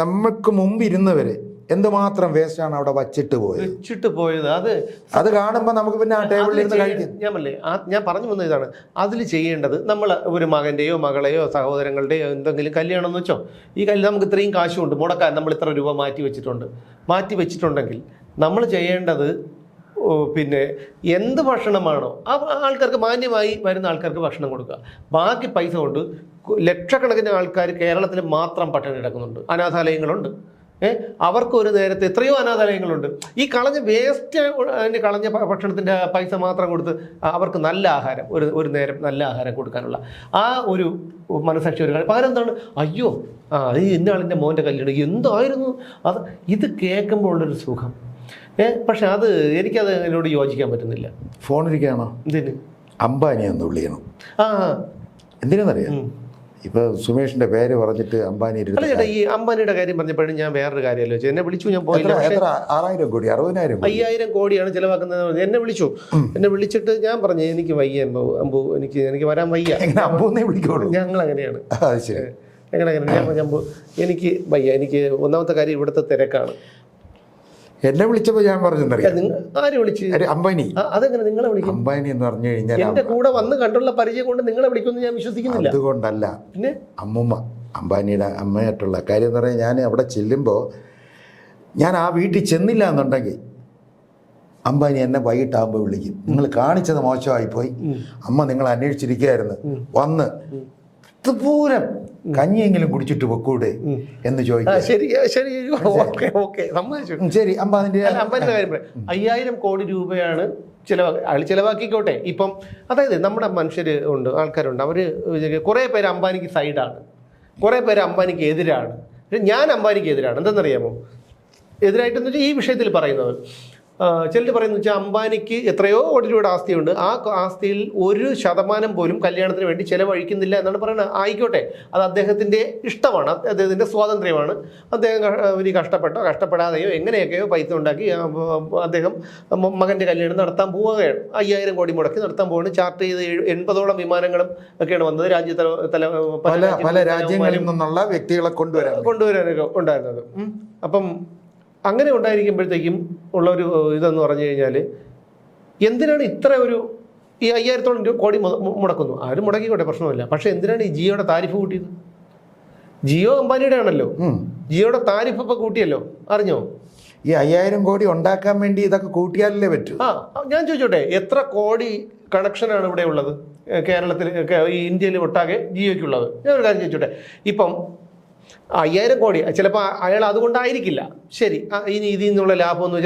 നമുക്ക് മുമ്പ് ഇരുന്നവർ എന്തുമാത്രം വേസ്റ്റാണ് അവിടെ വെച്ചിട്ട് പോയത്. അത് കാണുമ്പോൾ നമുക്ക് പിന്നെ ആ ടേബിളിൽ ഇരുന്ന് കഴിക്കും. ഞാൻ പറഞ്ഞു വന്ന ഇതാണ്, അതിൽ ചെയ്യേണ്ടത് നമ്മൾ ഒരു മകൻ്റെയോ മകളെയോ സഹോദരങ്ങളുടെയോ എന്തെങ്കിലും കല്യാണം എന്ന് വെച്ചോ, ഈ കല്യാണം നമുക്ക് ഇത്രയും കാശുണ്ട് മുടക്കാൻ, നമ്മൾ ഇത്ര രൂപ മാറ്റി വെച്ചിട്ടുണ്ടെങ്കിൽ നമ്മൾ ചെയ്യേണ്ടത് പിന്നെ എന്ത് ഭക്ഷണമാണോ ആ ആൾക്കാർക്ക് മാന്യമായി വരുന്ന ആൾക്കാർക്ക് ഭക്ഷണം കൊടുക്കുക. ബാക്കി പൈസ കൊണ്ട് ലക്ഷക്കണക്കിന് ആൾക്കാർ കേരളത്തിൽ മാത്രം പട്ടിണി കിടക്കുന്നുണ്ട്. അനാഥാലയങ്ങളുണ്ട്. അവർക്ക് ഒരു നേരത്തെ എത്രയോ അനാഥാലയങ്ങളുണ്ട്. ഈ കളഞ്ഞ വേസ്റ്റ് കളഞ്ഞ ഭക്ഷണത്തിൻ്റെ പൈസ മാത്രം കൊടുത്ത് അവർക്ക് നല്ല ആഹാരം, ഒരു നേരം നല്ല ആഹാരം കൊടുക്കാനുള്ള ആ ഒരു മനസാക്ഷി ഒരു കാര്യം. പകരം എന്താണ്, അയ്യോ അത് ഇന്നാളിൻ്റെ മോൻ്റെ കല്യാണം എന്തായിരുന്നു അത്, ഇത് കേൾക്കുമ്പോൾ ഉള്ളൊരു സുഖം. പക്ഷെ അത് എനിക്കത് എന്നോട് യോജിക്കാൻ പറ്റുന്നില്ല. ഫോണിരിക്കുകയാണോ എന്തിന് അംബാനിയെ ഒന്ന് വിളിക്കണം. എന്തിനാണെന്നറിയാം, ഇപ്പൊ സുമേഷിന്റെ പേര് പറഞ്ഞിട്ട് അംബാനി ഈ അംബാനിയുടെ കാര്യം പറഞ്ഞപ്പോഴും ഞാൻ വേറൊരു കാര്യമല്ലോ, എന്നെ വിളിച്ചു, ഞാൻ പോയില്ല. 6,000 കോടി 60,000 5,000 കോടിയാണ് ചിലവാക്കുന്നത്. എന്നെ വിളിച്ചിട്ട് ഞാൻ പറഞ്ഞു എനിക്ക് വയ്യ അമ്പു, എനിക്ക് വരാൻ വയ്യ. അമ്പൂന്നേ വിളിക്കുള്ളൂ, ഞങ്ങൾ അങ്ങനെയാണ്. എനിക്ക് വയ്യ, എനിക്ക് ഒന്നാമത്തെ കാര്യം ഇവിടുത്തെ തിരക്കാണ്. എന്നെ വിളിച്ചപ്പോൾ ഞാൻ പറഞ്ഞെന്നറിയാം. ആര് വിളിച്ചു? അംബാനി. അതെങ്ങനെ നിങ്ങളെ വിളിക്കും? അംബാനി എന്ന് പറഞ്ഞു കഴിഞ്ഞാൽ എന്റെ കൂടെ വന്ന് കണ്ടുള്ള പരിചയം കൊണ്ട് നിങ്ങളെ വിളിക്കുമെന്ന് ഞാൻ വിശ്വസിക്കുന്നില്ല. അതുകൊണ്ടല്ല, പിന്നെ അമ്മുമ്മ അംബാനിയുടെ അമ്മയായിട്ടുള്ള കാര്യം എന്ന് പറഞ്ഞാൽ, ഞാൻ അവിടെ ചെല്ലുമ്പോൾ ഞാൻ ആ വീട്ടിൽ ചെന്നില്ല എന്നുണ്ടെങ്കിൽ അംബാനി എന്നെ വൈകിട്ടാകുമ്പോൾ വിളിക്കും, നിങ്ങൾ കാണിച്ചത് മോശമായിപ്പോയി, അമ്മ നിങ്ങൾ അന്വേഷിച്ചിരിക്കുകയായിരുന്നു, വന്ന് പൂരം കഞ്ഞിയെങ്കിലും കുടിച്ചിട്ട് വെക്കൂടെ എന്ന് ചോദിക്കാം. ശരി, അംബാനിന്റെ കാര്യം 5,000 കോടി രൂപയാണ് ചിലവാക്കിക്കോട്ടെ. ഇപ്പം അതായത് നമ്മുടെ മനുഷ്യർ ഉണ്ട്, ആൾക്കാരുണ്ട്, അവർ കുറേ പേര് അംബാനിക്ക് സൈഡാണ്, കുറേ പേര് അംബാനിക്ക് എതിരാണ്. ഞാൻ അംബാനിക്ക് എതിരാണ്. എന്തെന്നറിയാമോ എതിരായിട്ടെന്ന് വെച്ചാൽ ഈ വിഷയത്തിൽ പറയുന്നത്? ചിലർ പറയുന്നത് വെച്ചാൽ അംബാനിക്ക് എത്രയോ കോടി രൂപയുടെ ആസ്തിയുണ്ട്, ആ ആസ്തിയിൽ 1% പോലും കല്യാണത്തിന് വേണ്ടി ചിലവഴിക്കുന്നില്ല എന്നാണ് പറയുന്നത്. ആയിക്കോട്ടെ, അത് അദ്ദേഹത്തിൻ്റെ ഇഷ്ടമാണ്, അദ്ദേഹത്തിൻ്റെ സ്വാതന്ത്ര്യമാണ്. അദ്ദേഹം ഒരു കഷ്ടപ്പെടാതെയോ എങ്ങനെയൊക്കെയോ പൈസ ഉണ്ടാക്കി അദ്ദേഹം മകൻ്റെ കല്യാണം നടത്താൻ പോവുകയാണ്. 5,000 കോടി മുടക്കി നടത്താൻ പോവുകയാണ്. ചാർട്ട് ചെയ്ത് 80ഓളം വിമാനങ്ങളും ഒക്കെയാണ് വന്നത്. പല രാജ്യങ്ങളിൽ നിന്നുള്ള വ്യക്തികളെ കൊണ്ടുവരാനൊക്കെ ഉണ്ടായിരുന്നത്. അപ്പം അങ്ങനെ ഉണ്ടായിരിക്കുമ്പോഴത്തേക്കും ഉള്ളൊരു ഇതെന്ന് പറഞ്ഞു കഴിഞ്ഞാൽ, എന്തിനാണ് ഇത്ര ഈ 5,000 കോടി മുടക്കുന്നു? ആരും മുടക്കിക്കോട്ടെ, പ്രശ്നമില്ല. പക്ഷേ എന്തിനാണ് ഈ ജിയോയുടെ താരിഫ് കൂട്ടിയത്? ജിയോ അംബാനിയുടെ ആണല്ലോ, ജിയോയുടെ താരിഫ് ഇപ്പോൾ കൂട്ടിയല്ലോ, അറിഞ്ഞോ? ഈ 5,000 കോടി ഉണ്ടാക്കാൻ വേണ്ടി ഇതൊക്കെ കൂട്ടിയാലല്ലേ പറ്റൂ. ഞാൻ ചോദിച്ചോട്ടെ, എത്ര കോടി കണക്ഷനാണ് ഇവിടെ ഉള്ളത് കേരളത്തിൽ, ഈ ഇന്ത്യയിൽ ഒട്ടാകെ ജിയോയ്ക്കുള്ളത്? ഞാനൊരു കാര്യം ചോദിച്ചോട്ടെ, ഇപ്പം 5,000 കോടി ചിലപ്പോൾ അയാൾ അതുകൊണ്ടായിരിക്കില്ല, ശരി, ഇനി ഇതിൽ നിന്നുള്ള ലാഭമൊന്നും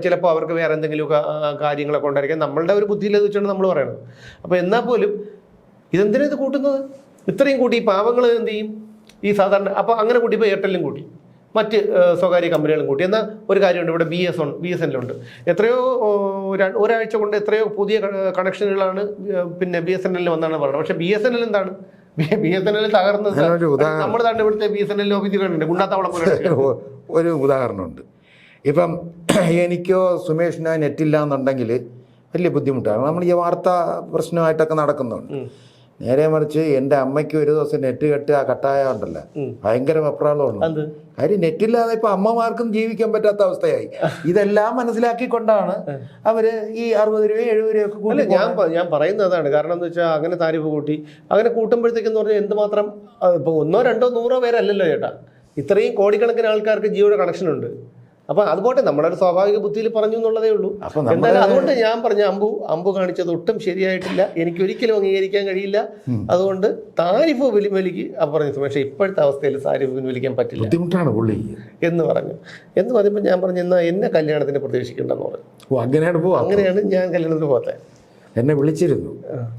ചിലപ്പോൾ അവർക്ക് വേറെ എന്തെങ്കിലുമൊക്കെ കാര്യങ്ങളൊക്കെ ഉണ്ടായിരിക്കാം. നമ്മളുടെ ഒരു ബുദ്ധിയിൽ വെച്ചാണ് നമ്മൾ പറയണത്. അപ്പോൾ എന്നാൽ പോലും ഇതെന്തിനാ ഇത് കൂട്ടുന്നത്? ഇത്രയും കൂട്ടി പാവങ്ങൾ എന്ത് ചെയ്യും? ഈ സാധാരണ അപ്പോൾ അങ്ങനെ കൂട്ടിയപ്പോൾ എയർടെല്ലും കൂട്ടി, മറ്റ് സ്വകാര്യ കമ്പനികളും കൂട്ടി. എന്നാൽ ഒരു കാര്യമുണ്ട്, ഇവിടെ BSNL ഉണ്ട്. എത്രയോ ഒരാഴ്ച കൊണ്ട് എത്രയോ പുതിയ കണക്ഷനുകളാണ് പിന്നെ BSNL വന്നാണ് പറയുന്നത്. പക്ഷേ BSNL എന്താണ്? BSNL തകർന്നത് നമ്മുടെ നാട്ടിൽ ഇവിടുത്തെ BSNL ഓഫീസിൽ കണ്ടിട്ടുണ്ട്, ഗുണ്ടാത്താവളം പോലെ. ഒരു ഉദാഹരണമുണ്ട്. ഇപ്പം എനിക്കോ സുമേഷിനോ നെറ്റില്ല എന്നുണ്ടെങ്കിൽ വലിയ ബുദ്ധിമുട്ടാണ്. നമ്മൾ ഈ വാർത്താ പ്രശ്നമായിട്ടൊക്കെ നടക്കുന്നുണ്ട്. നേരെ മറിച്ച് എൻ്റെ അമ്മയ്ക്ക് ഒരു ദിവസം നെറ്റ് കട്ടായ ഉണ്ടല്ലോ, ഭയങ്കര വെപ്രാളമാണ്. കാര്യം നെറ്റില്ലാതെ ഇപ്പൊ അമ്മമാർക്കും ജീവിക്കാൻ പറ്റാത്ത അവസ്ഥയായി. ഇതെല്ലാം മനസ്സിലാക്കിക്കൊണ്ടാണ് അവര് ഈ 60 രൂപ 70 രൂപയൊക്കെ കൂട്ടി. ഞാൻ പറയുന്നത് അതാണ്. കാരണം എന്താ വെച്ചാൽ അങ്ങനെ താരിഫ് കൂട്ടി, അങ്ങനെ കൂട്ടുമ്പോഴത്തേക്കെന്ന് പറഞ്ഞാൽ എന്തുമാത്രം, ഇപ്പോൾ 100, 200, 100 പേരല്ലല്ലോ ചേട്ടാ, ഇത്രയും കോടിക്കണക്കിന് ആൾക്കാർക്ക് ജിയോയുടെ കണക്ഷൻ ഉണ്ട്. അപ്പം അതുപോട്ടെ, നമ്മുടെ ഒരു സ്വാഭാവിക ബുദ്ധിയിൽ പറഞ്ഞു എന്നുള്ളതേ ഉള്ളൂ. എന്തായാലും അതുകൊണ്ട് ഞാൻ പറഞ്ഞ അമ്പു കാണിച്ചത് ഒട്ടും ശരിയായിട്ടില്ല, എനിക്കൊരിക്കലും അംഗീകരിക്കാൻ കഴിയില്ല. അതുകൊണ്ട് താരിഫ് വലിക്ക് പറഞ്ഞു, പക്ഷേ ഇപ്പോഴത്തെ അവസ്ഥയിൽ താരിഫ് പിൻവലിക്കാൻ പറ്റില്ല, ബുദ്ധിമുട്ടാണ് പുള്ളി എന്ന് പറഞ്ഞപ്പോൾ ഞാൻ പറഞ്ഞു, എന്നാൽ എന്നെ കല്യാണത്തിന് പ്രതീക്ഷിക്കേണ്ടെന്ന് പറഞ്ഞു. അങ്ങനെയാണ് ഞാൻ കല്യാണത്തിന് പോകത്തെ. എന്നെ വിളിച്ചിരുന്നു,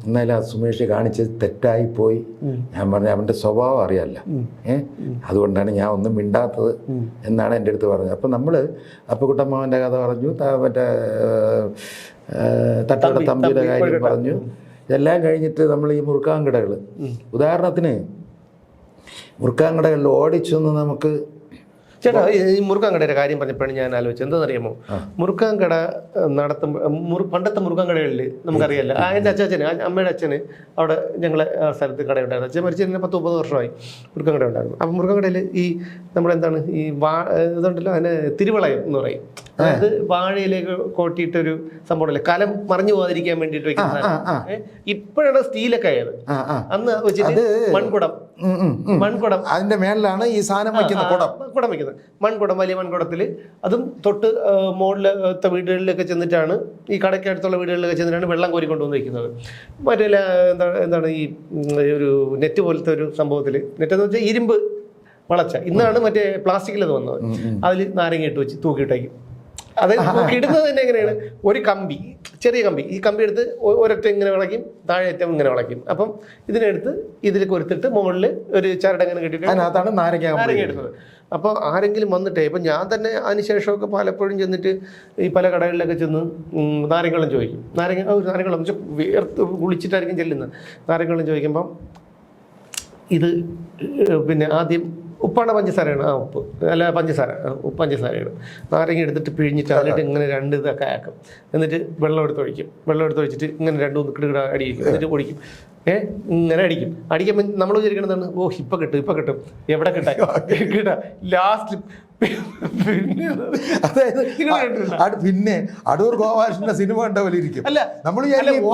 എന്നാലും ആ സുമേഷ് കാണിച്ചത് തെറ്റായിപ്പോയി. ഞാൻ പറഞ്ഞു, അവൻ്റെ സ്വഭാവം അറിയാമല്ല, അതുകൊണ്ടാണ് ഞാൻ ഒന്നും മിണ്ടാത്തത് എന്നാണ് എൻ്റെ അടുത്ത് പറഞ്ഞത്. അപ്പം നമ്മൾ അപ്പുക്കുട്ടമ്മാവൻ്റെ കഥ പറഞ്ഞു, മറ്റേ തട്ടയുടെ തമ്പിയുടെ കാര്യം പറഞ്ഞു. ഇതെല്ലാം കഴിഞ്ഞിട്ട് നമ്മൾ ഈ മുറുക്കാൻകടകൾ, ഉദാഹരണത്തിന് മുറുക്കാൻകടകളിൽ ഓടിച്ചൊന്ന് നമുക്ക് ചേട്ടാ ഈ മുറുക്കാൻ കടയുടെ കാര്യം പറഞ്ഞപ്പോഴാണ് ഞാൻ ആലോചിച്ചത്. എന്താണെന്നറിയാമോ, മുറുക്കാൻ കട നടത്തുമ്പോൾ പണ്ടത്തെ മുറുക്കാൻ കടകളിൽ നമുക്കറിയാമല്ലോ, എൻ്റെ അച്ഛന് അമ്മയുടെ അച്ഛന് അവിടെ ഞങ്ങളെ ആ സ്ഥലത്ത് കടയുണ്ടായിരുന്നു. അച്ഛൻ മരിച്ചതിന് 10-30 വർഷമായി മുറുക്കാൻ കട ഉണ്ടായിരുന്നു. അപ്പം മുറുക്കാൻ കടയിൽ ഈ നമ്മളെന്താണ് ഈ ഇതുണ്ടല്ലോ, അതിന് തിരുവളയം എന്ന് പറയും. അതായത് വാഴയിലേക്ക് കോട്ടിയിട്ടൊരു സംഭവമല്ലേ, കലം മറിഞ്ഞു പോകാതിരിക്കാൻ വേണ്ടിയിട്ട് വെക്കുന്ന. ഇപ്പോഴാണ് സ്റ്റീലൊക്കെ ആയത്. അന്ന് വെച്ചിട്ട് മൺകുടം അതിന്റെ മേളിലാണ് ഈ സാധനം വെക്കുന്നത്, കുടം വെക്കുന്നത്. മൺകുടം, വലിയ മൺകുടത്തിൽ അതും തൊട്ട് മുകളിലത്തെ വീടുകളിലൊക്കെ ചെന്നിട്ടാണ്, ഈ കടയ്ക്കടുത്തുള്ള വീടുകളിലൊക്കെ ചെന്നിട്ടാണ് വെള്ളം കോരി കൊണ്ടുവന്ന് വയ്ക്കുന്നത്. മറ്റേ എന്താണ് ഈ ഒരു നെറ്റ് പോലത്തെ ഒരു സംഭവത്തിൽ, നെറ്റ് എന്ന് വെച്ചാൽ ഇരുമ്പ് വളച്ച, ഇന്നാണ് മറ്റേ പ്ലാസ്റ്റിക്കിലത് വന്നത്. അതിൽ നാരങ്ങ ഇട്ട് വെച്ച് തൂക്കിയിട്ടേക്കും. അതായത് ഇടുന്നത് തന്നെ എങ്ങനെയാണ്, ഒരു കമ്പി, ചെറിയ കമ്പി, ഈ കമ്പി എടുത്ത് ഒരൊറ്റ ഇങ്ങനെ വിളക്കും, താഴെ അറ്റം ഇങ്ങനെ വിളക്കും. അപ്പം ഇതിനെടുത്ത് ഇതിൽ കൊരുത്തിട്ട് മുകളിൽ ഒരു ചരടങ്ങനെ കെട്ടിയിട്ട് അതിനകത്താണ് നാരങ്ങ ഇടുന്നത്. അപ്പോൾ ആരെങ്കിലും വന്നിട്ടേ, ഇപ്പം ഞാൻ തന്നെ അതിനുശേഷമൊക്കെ പലപ്പോഴും ചെന്നിട്ട് ഈ പല കടകളിലൊക്കെ ചെന്ന് നാരങ്ങളും ചോദിക്കും. നാരങ്ങളും വെച്ചാൽ വേർത്ത് കുളിച്ചിട്ടായിരിക്കും ചെല്ലുന്നത്. നാരങ്ങളും ചോദിക്കുമ്പം ഇത് പിന്നെ ആദ്യം ഉപ്പാണ് പഞ്ചസാരയാണ്, ഉപ്പ് അല്ല പഞ്ചസാരയാണ്. നാരങ്ങ എടുത്തിട്ട് പിഴിഞ്ഞിട്ട് അതിലിട്ട് ഇങ്ങനെ 2 ഇതൊക്കെ ആക്കും. എന്നിട്ട് വെള്ളം എടുത്ത് ഒഴിച്ചിട്ട് ഇങ്ങനെ 2 കിടുകിട അടിക്കും. എന്നിട്ട് ഒഴിക്കും, ഇങ്ങനെ അടിക്കുമ്പോൾ നമ്മൾ വിചാരിക്കണതാണ്, ഓ ഇപ്പം കിട്ടും, എവിടെ കിട്ടാ ലാസ്റ്റ്. അതായത് പിന്നെ അടൂർ ഗോപാലകൃഷ്ണന്റെ സിനിമ കണ്ട പോലെ ഇരിക്കും. അല്ല നമ്മൾ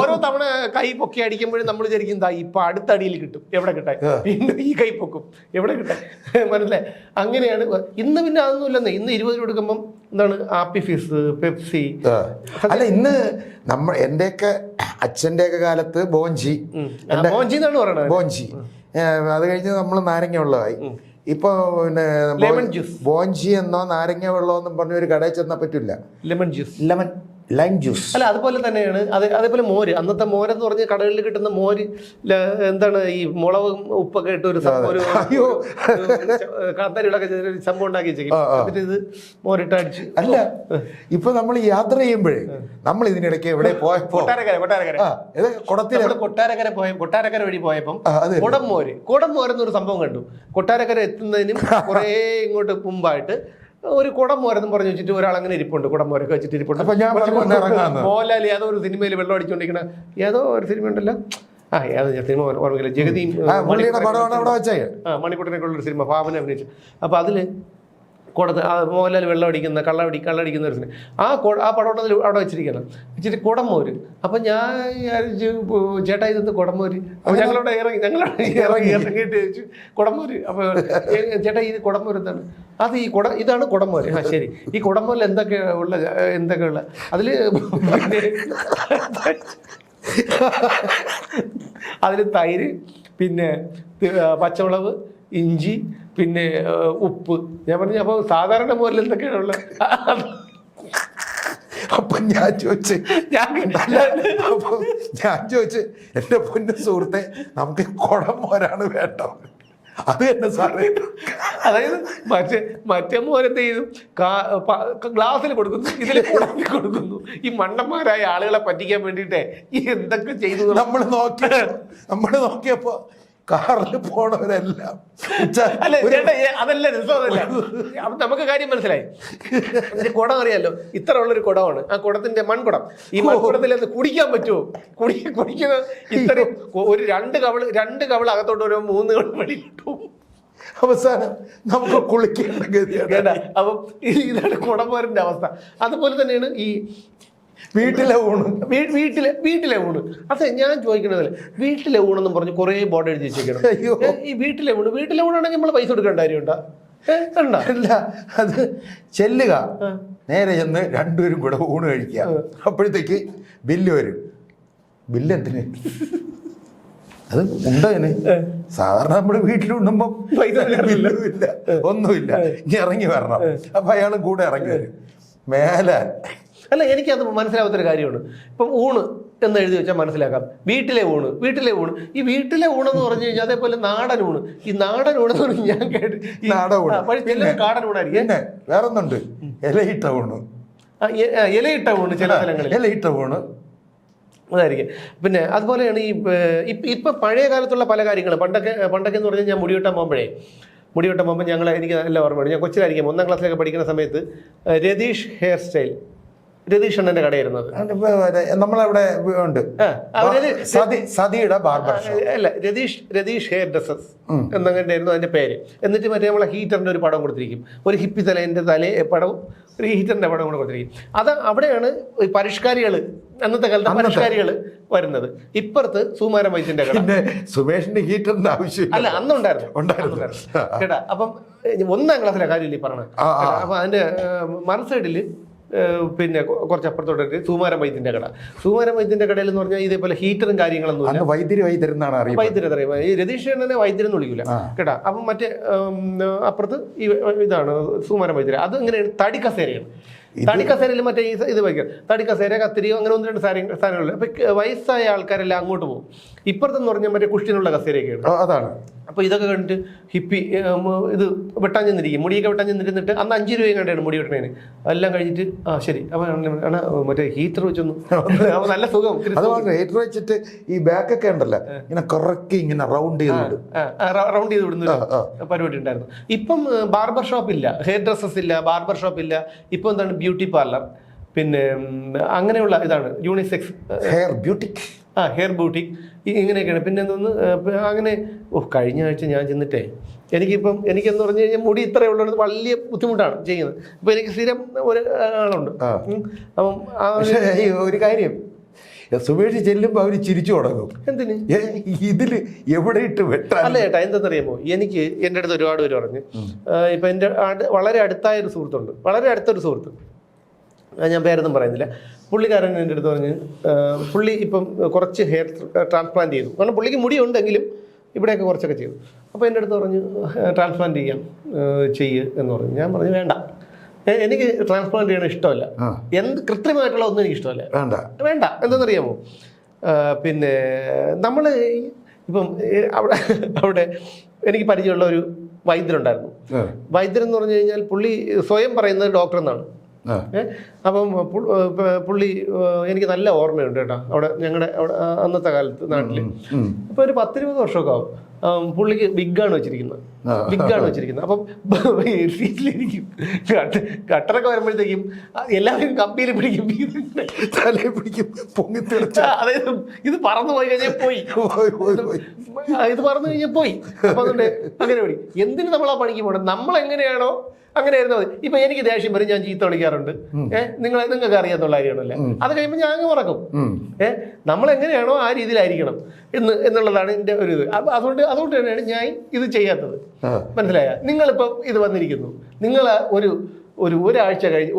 ഓരോ തവണ കൈ പൊക്കി അടിക്കുമ്പോഴും നമ്മൾ വിചാരിക്കും ഇപ്പൊ അടുത്ത അടിയിൽ കിട്ടും, എവിടെ കിട്ടാൻ, പിന്നെ ഈ കൈ പൊക്കും, എവിടെ കിട്ടാൻ, മനസ്സിലായി? അങ്ങനെയാണ് ഇന്ന്. പിന്നെ അതൊന്നും ഇല്ലെന്നേ, ഇന്ന് 20 രൂപ കൊടുക്കുമ്പം എന്താണ് ആപ്പി ഫീസ്, പെപ്സി. അല്ല ഇന്ന് എന്റെയൊക്കെ അച്ഛൻ്റെയൊക്കെ കാലത്ത് ബോഞ്ചി എന്നാണ് പറയുന്നത്, ബോഞ്ചി. അത് കഴിഞ്ഞ് നമ്മൾ നാരങ്ങ വെള്ളമായി. ഇപ്പൊ പിന്നെ ബോഞ്ചി എന്നോ നാരങ്ങ വെള്ളമോ എന്നും പറഞ്ഞ ഒരു കടയിൽ ചെന്നാൽ പറ്റില്ല. ലൈം ജ്യൂസ് അല്ല, അതുപോലെ തന്നെയാണ്. അതേപോലെ മോര്, അന്നത്തെ മോരെന്ന് പറഞ്ഞ കടകളിൽ കിട്ടുന്ന മോര് എന്താണ് ഈ മുളകും ഉപ്പൊക്കെ ഇട്ട് ഒരു കാന്താരികളൊക്കെ സംഭവം ഉണ്ടാക്കി വെച്ചേക്കും. ഇത് മോരിട്ട് അടിച്ച്. അല്ല ഇപ്പൊ നമ്മൾ യാത്ര ചെയ്യുമ്പോഴേ നമ്മൾ ഇതിനിടയ്ക്ക് എവിടെ പോയപ്പോ കൊട്ടാരക്കര വഴി പോയപ്പം കുടംമോര് എന്നൊരു സംഭവം കണ്ടു. കൊട്ടാരക്കര എത്തുന്നതിനും കുറേ ഇങ്ങോട്ട് മുമ്പായിട്ട് ഒരു കുടംമോരെന്നും പറഞ്ഞു വെച്ചിട്ട് ഒരാൾ അങ്ങനെ ഇരിപ്പുണ്ട്, കുടംമോരൊക്കെ വെച്ചിട്ട് ഇരിപ്പുണ്ട്. മോഹൻലാൽ ഏതോ ഒരു സിനിമയിൽ വെള്ളം അടിച്ചുകൊണ്ടിരിക്കണ ഏതോ ഒരു സിനിമ ഉണ്ടല്ലോ, ഏതോ സിനിമ ഓർമ്മിക്കില്ല, ജഗതി മണിക്കൂട്ടനൊക്കെയുള്ളൊരു സിനിമ, ഭാവന അഭിനയിച്ചു. അപ്പോൾ അതില് മോഹൻലാൽ വെള്ളം അടിക്കുന്ന കള്ളടിക്കുന്ന ഒരു സിനിമ, ആ പടം അവിടെ വെച്ചിട്ട് കുടംമോര്. അപ്പം ഞാൻ ചേട്ടാ ഇതെന്ത് കുടംമോര്? അപ്പോൾ ഞങ്ങളവിടെ ഇറങ്ങിയിട്ട് ചോദിച്ചു കുടംമോര്. അപ്പോൾ ചേട്ടാ ഇത് കുടംമോര് എന്താണ്? അത് ഇതാണ് കുടംമോര്. ശരി, ഈ കുടംമോരിൽ എന്തൊക്കെ ഉള്ള അതിൽ തൈര്, പിന്നെ പച്ചമുളക്, ഇഞ്ചി, പിന്നെ ഉപ്പ്. ഞാൻ പറഞ്ഞു അപ്പോൾ സാധാരണ മോരിൽ എന്തൊക്കെയാണ് ഉള്ളത്? അപ്പൊ ഞാൻ ചോദിച്ചു എന്റെ പൊന്നു സുഹൃത്തെ, നമുക്ക് കുടംമോരാണ് വേണ്ടത്. അത് തന്നെ സാറേ. അതായത് മറ്റേ മോരെന്ത് ചെയ്തു, ഗ്ലാസ്സിൽ കൊടുക്കുന്നു, ഇതിൽ കൊടുക്കുന്നു. ഈ മണ്ടന്മാരായ ആളുകളെ പറ്റിക്കാൻ വേണ്ടിയിട്ടേ ഈ എന്തൊക്കെ ചെയ്തു. നമ്മൾ നോക്കിയപ്പോ കാറിൽ പോണവരെല്ലാം അതല്ല രസമല്ല. അപ്പൊ നമുക്ക് കാര്യം മനസ്സിലായി. കുടം അറിയാലോ, ഇത്ര ഉള്ളൊരു കുടമാണ്. ആ കുടത്തിന്റെ മൺകുടം, ഈ മൺകുടത്തിൽ അത് കുടിക്കാൻ പറ്റുമോ? കുടിക്കുന്ന ഇത്രയും ഒരു 2 കവള് അകത്തോട്ട് ഒരു 3 കവള് വെളിയിലിട്ടു. അവസാനം നമുക്ക് കുളിക്കേണ്ട ഗതിയാണ്. അപ്പം ഇതാണ് കുടംമോരിന്റെ അവസ്ഥ. അതുപോലെ തന്നെയാണ് ഈ വീട്ടിലെ ഊണ്. അതെ, ഞാൻ ചോദിക്കണതല്ലേ, വീട്ടിലെ ഊണെന്നും പറഞ്ഞ് കുറേ ബോർഡ് എഴുതി വെച്ചേക്കണം. ഈ വീട്ടിലെ ഊണാണെങ്കിൽ നമ്മൾ പൈസ കൊടുക്കേണ്ട കാര്യമുണ്ടോ? അല്ല, അത് ചെല്ലുക, നേരെ ചെന്ന് 2 പേരും കൂടെ ഊണ് കഴിക്കുക. അപ്പോഴത്തേക്ക് ബില്ല് വരും. ബില്ല് എന്തിന്? അത് ഉണ്ടതിന്. സാധാരണ നമ്മുടെ വീട്ടിലുണ്ടുമ്പോ ബില്ലും ഇല്ല, ഒന്നുമില്ല, ഇനി ഇറങ്ങി വരണം. അപ്പൊ അയാളും കൂടെ ഇറങ്ങി വരും. മേലാൽ അല്ല, എനിക്കത് മനസ്സിലാവാത്തൊരു കാര്യമാണ്. ഇപ്പം ഊണ് എന്ന് എഴുതി വെച്ചാൽ മനസ്സിലാക്കാം. വീട്ടിലെ ഊണ്. ഈ വീട്ടിലെ ഊണെന്ന് പറഞ്ഞു കഴിഞ്ഞാൽ അതേപോലെ നാടൻ ഊണ്. ഈ നാടൻ ഊണെന്ന് പറഞ്ഞ് ഞാൻ കേട്ട് കാടൻ ഊണായിരിക്കും. പിന്നെ വേറൊന്നുണ്ട്, ഇലയിട്ട ഊണ്. ഇലയിട്ട ഊണ് ചില സ്ഥലങ്ങളിൽ ഇലയിട്ട ഊണ് അതായിരിക്കും. പിന്നെ അതുപോലെയാണ് ഇപ്പം പഴയ കാലത്തുള്ള പല കാര്യങ്ങളും. പണ്ടൊക്കെ എന്ന് പറഞ്ഞാൽ ഞാൻ മുടി വെട്ടാൻ പോകുമ്പോഴേ മുടി വെട്ടാൻ പോകുമ്പോൾ എനിക്ക് നല്ല ഓർമ്മയുണ്ട്. ഞാൻ കൊച്ചിലായിരിക്കും 1ാം ക്ലാസ്സിലൊക്കെ പഠിക്കുന്ന സമയത്ത് രതീഷ് ഹെയർ സ്റ്റൈൽ, രതീഷ് അണ്ണൻ്റെ കടയായിരുന്നത്. നമ്മളവിടെ ഉണ്ട് സതിയുടെ ബാർബർ അല്ല, രതീഷ് ഹെയർ ഡ്രസ്സസ് എന്നങ്ങനെയായിരുന്നു അതിന്റെ പേര്. എന്നിട്ട് മറ്റേ നമ്മളെ ഹീറ്ററിന്റെ ഒരു പടം കൊടുത്തിരിക്കും, ഒരു ഹിപ്പി തലേന്റെ പടവും ഒരു ഹീറ്ററിന്റെ പടം കൂടെ കൊടുത്തിരിക്കും. അത് അവിടെയാണ് പരിഷ്കാരികൾ, അന്നത്തെ കാലത്തെ പരിഷ്കാരികൾ വരുന്നത്. ഇപ്പുറത്ത് സുകുമാരൻ വൈദ്യന്റെ കട. സുമേഷിന്റെ ഹീറ്ററിന്റെ ആവശ്യം അല്ല, അന്നുണ്ടായിരുന്നു കേട്ടാ. അപ്പം 1ാം ക്ലാസ്സിലെ കാര്യമില്ല ഈ പറഞ്ഞത്. അപ്പൊ അതിന്റെ മറുസൈഡില് പിന്നെ കുറച്ചപ്പുറത്തോട്ട് സുകുമാരൻ വൈദ്യന്റെ കട. സുകുമാരൻ വൈദ്യന്റെ കടയിൽ എന്ന് പറഞ്ഞാൽ ഇതേപോലെ ഹീറ്ററും കാര്യങ്ങളൊന്നും വൈദ്യരെന്നാണ് അറിയാം. ഈ രതീഷ് തന്നെ വൈദ്യരെന്ന് വിളിക്കില്ല കേട്ടാ. അപ്പം മറ്റേ അപ്പുറത്ത് ഇതാണ് സുകുമാരൻ വൈദ്യര്. അത് ഇങ്ങനെയാണ്, തടി കസേരയാണ്. തടി കസേരയിൽ മറ്റേ ഇത് വയ്ക്കാം, തടി കസേര, കത്തിരിയോ, അങ്ങനെ 1-2 സാധനങ്ങളില്ല. അപ്പൊ വയസ്സായ ആൾക്കാരെല്ലാം അങ്ങോട്ട് പോകും. ഇപ്പുറത്തെന്ന് പറഞ്ഞാൽ മറ്റേ കുഷ്ടിനുള്ള കസേരയൊക്കെയാണ്. അതാണ്. അപ്പോൾ ഇതൊക്കെ കണ്ടിട്ട് ഹിപ്പി ഇത് വെട്ടാൻ ചെന്നിരിക്കും, മുടിയൊക്കെ വെട്ടാൻ ചെന്നിരുന്നിട്ട് അന്ന് 5 രൂപയും കണ്ടാണ് മുടി വെട്ടണേന്. എല്ലാം കഴിഞ്ഞിട്ട് ശരി അപ്പോൾ മറ്റേ ഹീറ്റർ വെച്ചൊന്നു നല്ല സുഖം. ഹീറ്റർ വെച്ചിട്ട് ഈ ബാക്കൊക്കെ ഉണ്ടല്ലോ ഇങ്ങനെ കറക്കി ഇങ്ങനെ റൗണ്ട് ചെയ്ത് വിടുന്ന പരിപാടി ഉണ്ടായിരുന്നു. ഇപ്പം ബാർബർ ഷോപ്പ് ഇല്ല, ഹെയർ ഡ്രസ്സസ് ഇല്ല, ബാർബർ ഷോപ്പ് ഇല്ല. ഇപ്പം എന്താണ്, ബ്യൂട്ടി പാർലർ, പിന്നെ അങ്ങനെയുള്ള ഇതാണ് unisex hair boutique, hair boutique ഇങ്ങനെയൊക്കെയാണ്. പിന്നെ എന്തോന്ന് അങ്ങനെ കഴിഞ്ഞ ആഴ്ച ഞാൻ ചെന്നിട്ടേ എനിക്കെന്ന് പറഞ്ഞു കഴിഞ്ഞാൽ മുടി ഇത്രയേ ഉള്ളത് വലിയ ബുദ്ധിമുട്ടാണ് ചെയ്യുന്നത്. ഇപ്പം എനിക്ക് സ്ഥിരം ഒരാളുണ്ട്. അപ്പം ഒരു കാര്യം, സുമേഷ് ചെല്ലുമ്പോൾ അവർ ചിരിച്ചു തുടങ്ങും. എന്തിന് ഇതിൽ എവിടെ ഇട്ട് വെട്ടാൻ? അല്ല ചേട്ടാ, എന്താണെന്നറിയാമോ, എനിക്ക് എൻ്റെ അടുത്ത് ഒരുപാട് പേര് പറഞ്ഞു. ഇപ്പം എൻ്റെ വളരെ അടുത്തായൊരു സുഹൃത്തുണ്ട്, വളരെ അടുത്തൊരു സുഹൃത്ത്, ഞാൻ പേരൊന്നും പറയുന്നില്ല. പുള്ളിക്കാരൻ എൻ്റെ അടുത്ത് പറഞ്ഞ് പുള്ളി ഇപ്പം കുറച്ച് ഹെയർ ട്രാൻസ്പ്ലാന്റ് ചെയ്തു. കാരണം പുള്ളിക്ക് മുടി ഉണ്ടെങ്കിലും ഇവിടെയൊക്കെ കുറച്ചൊക്കെ ചെയ്തു. അപ്പോൾ എൻ്റെ അടുത്ത് പറഞ്ഞു ട്രാൻസ്പ്ലാന്റ് ചെയ്യ് എന്ന് പറഞ്ഞു. ഞാൻ പറഞ്ഞു വേണ്ട, എനിക്ക് ട്രാൻസ്പ്ലാന്റ് ചെയ്യണ ഇഷ്ടമല്ല, കൃത്രിമമായിട്ടുള്ള ഒന്നും എനിക്ക് ഇഷ്ടമല്ല, വേണ്ട. എന്താണെന്നറിയാമോ, പിന്നെ നമ്മൾ ഇപ്പം അവിടെ എനിക്ക് പരിചയമുള്ള ഒരു വൈദ്യരുണ്ടായിരുന്നു. വൈദ്യൻ എന്ന് പറഞ്ഞു കഴിഞ്ഞാൽ പുള്ളി സ്വയം പറയുന്നത് ഡോക്ടർ എന്നാണ്. അപ്പം പുള്ളി എനിക്ക് നല്ല ഓർമ്മയുണ്ട് കേട്ടോ. അവിടെ ഞങ്ങളുടെ അവിടെ അന്നത്തെ കാലത്ത് നാട്ടിൽ ഇപ്പൊ ഒരു 10-20 വർഷമൊക്കെ ആവും. പുള്ളിക്ക് വിഗാണ് വെച്ചിരിക്കുന്നത്. അപ്പം സീറ്റിലിരിക്കും, കട്ടറൊക്കെ വരുമ്പോഴത്തേക്കും എല്ലാവരും കമ്പിയിൽ പിടിക്കും, തലയിൽ പിടിക്കും, അതായത് ഇത് പറന്നു പോയി കഴിഞ്ഞാൽ പോയി, ഇത് പറന്നു കഴിഞ്ഞാൽ പോയി. അപ്പൊ അതുകൊണ്ട് അങ്ങനെ പിടി. എന്തിനു നമ്മൾ ആ പണിക്ക് പോകണം? നമ്മളെങ്ങനെയാണോ അങ്ങനെയായിരുന്നു മതി. ഇപ്പൊ എനിക്ക് ദേഷ്യം വരും, ഞാൻ ചീത്ത വിളിക്കാറുണ്ട്. നിങ്ങൾക്ക് അറിയാത്തുള്ള കാര്യമാണല്ലേ. അത് കഴിയുമ്പോൾ ഞാൻ അങ്ങ് മറക്കും. നമ്മളെങ്ങനെയാണോ ആ രീതിയിലായിരിക്കണം എന്നുള്ളതാണ് എൻ്റെ ഒരു ഇത്. അപ്പൊ അതുകൊണ്ട് തന്നെയാണ് ഞാൻ ഇത് ചെയ്യാത്തത്. മനസ്സിലായ? നിങ്ങളിപ്പം ഇത് വന്നിരിക്കുന്നു, നിങ്ങൾ ഒരാഴ്ച കഴിഞ്ഞ്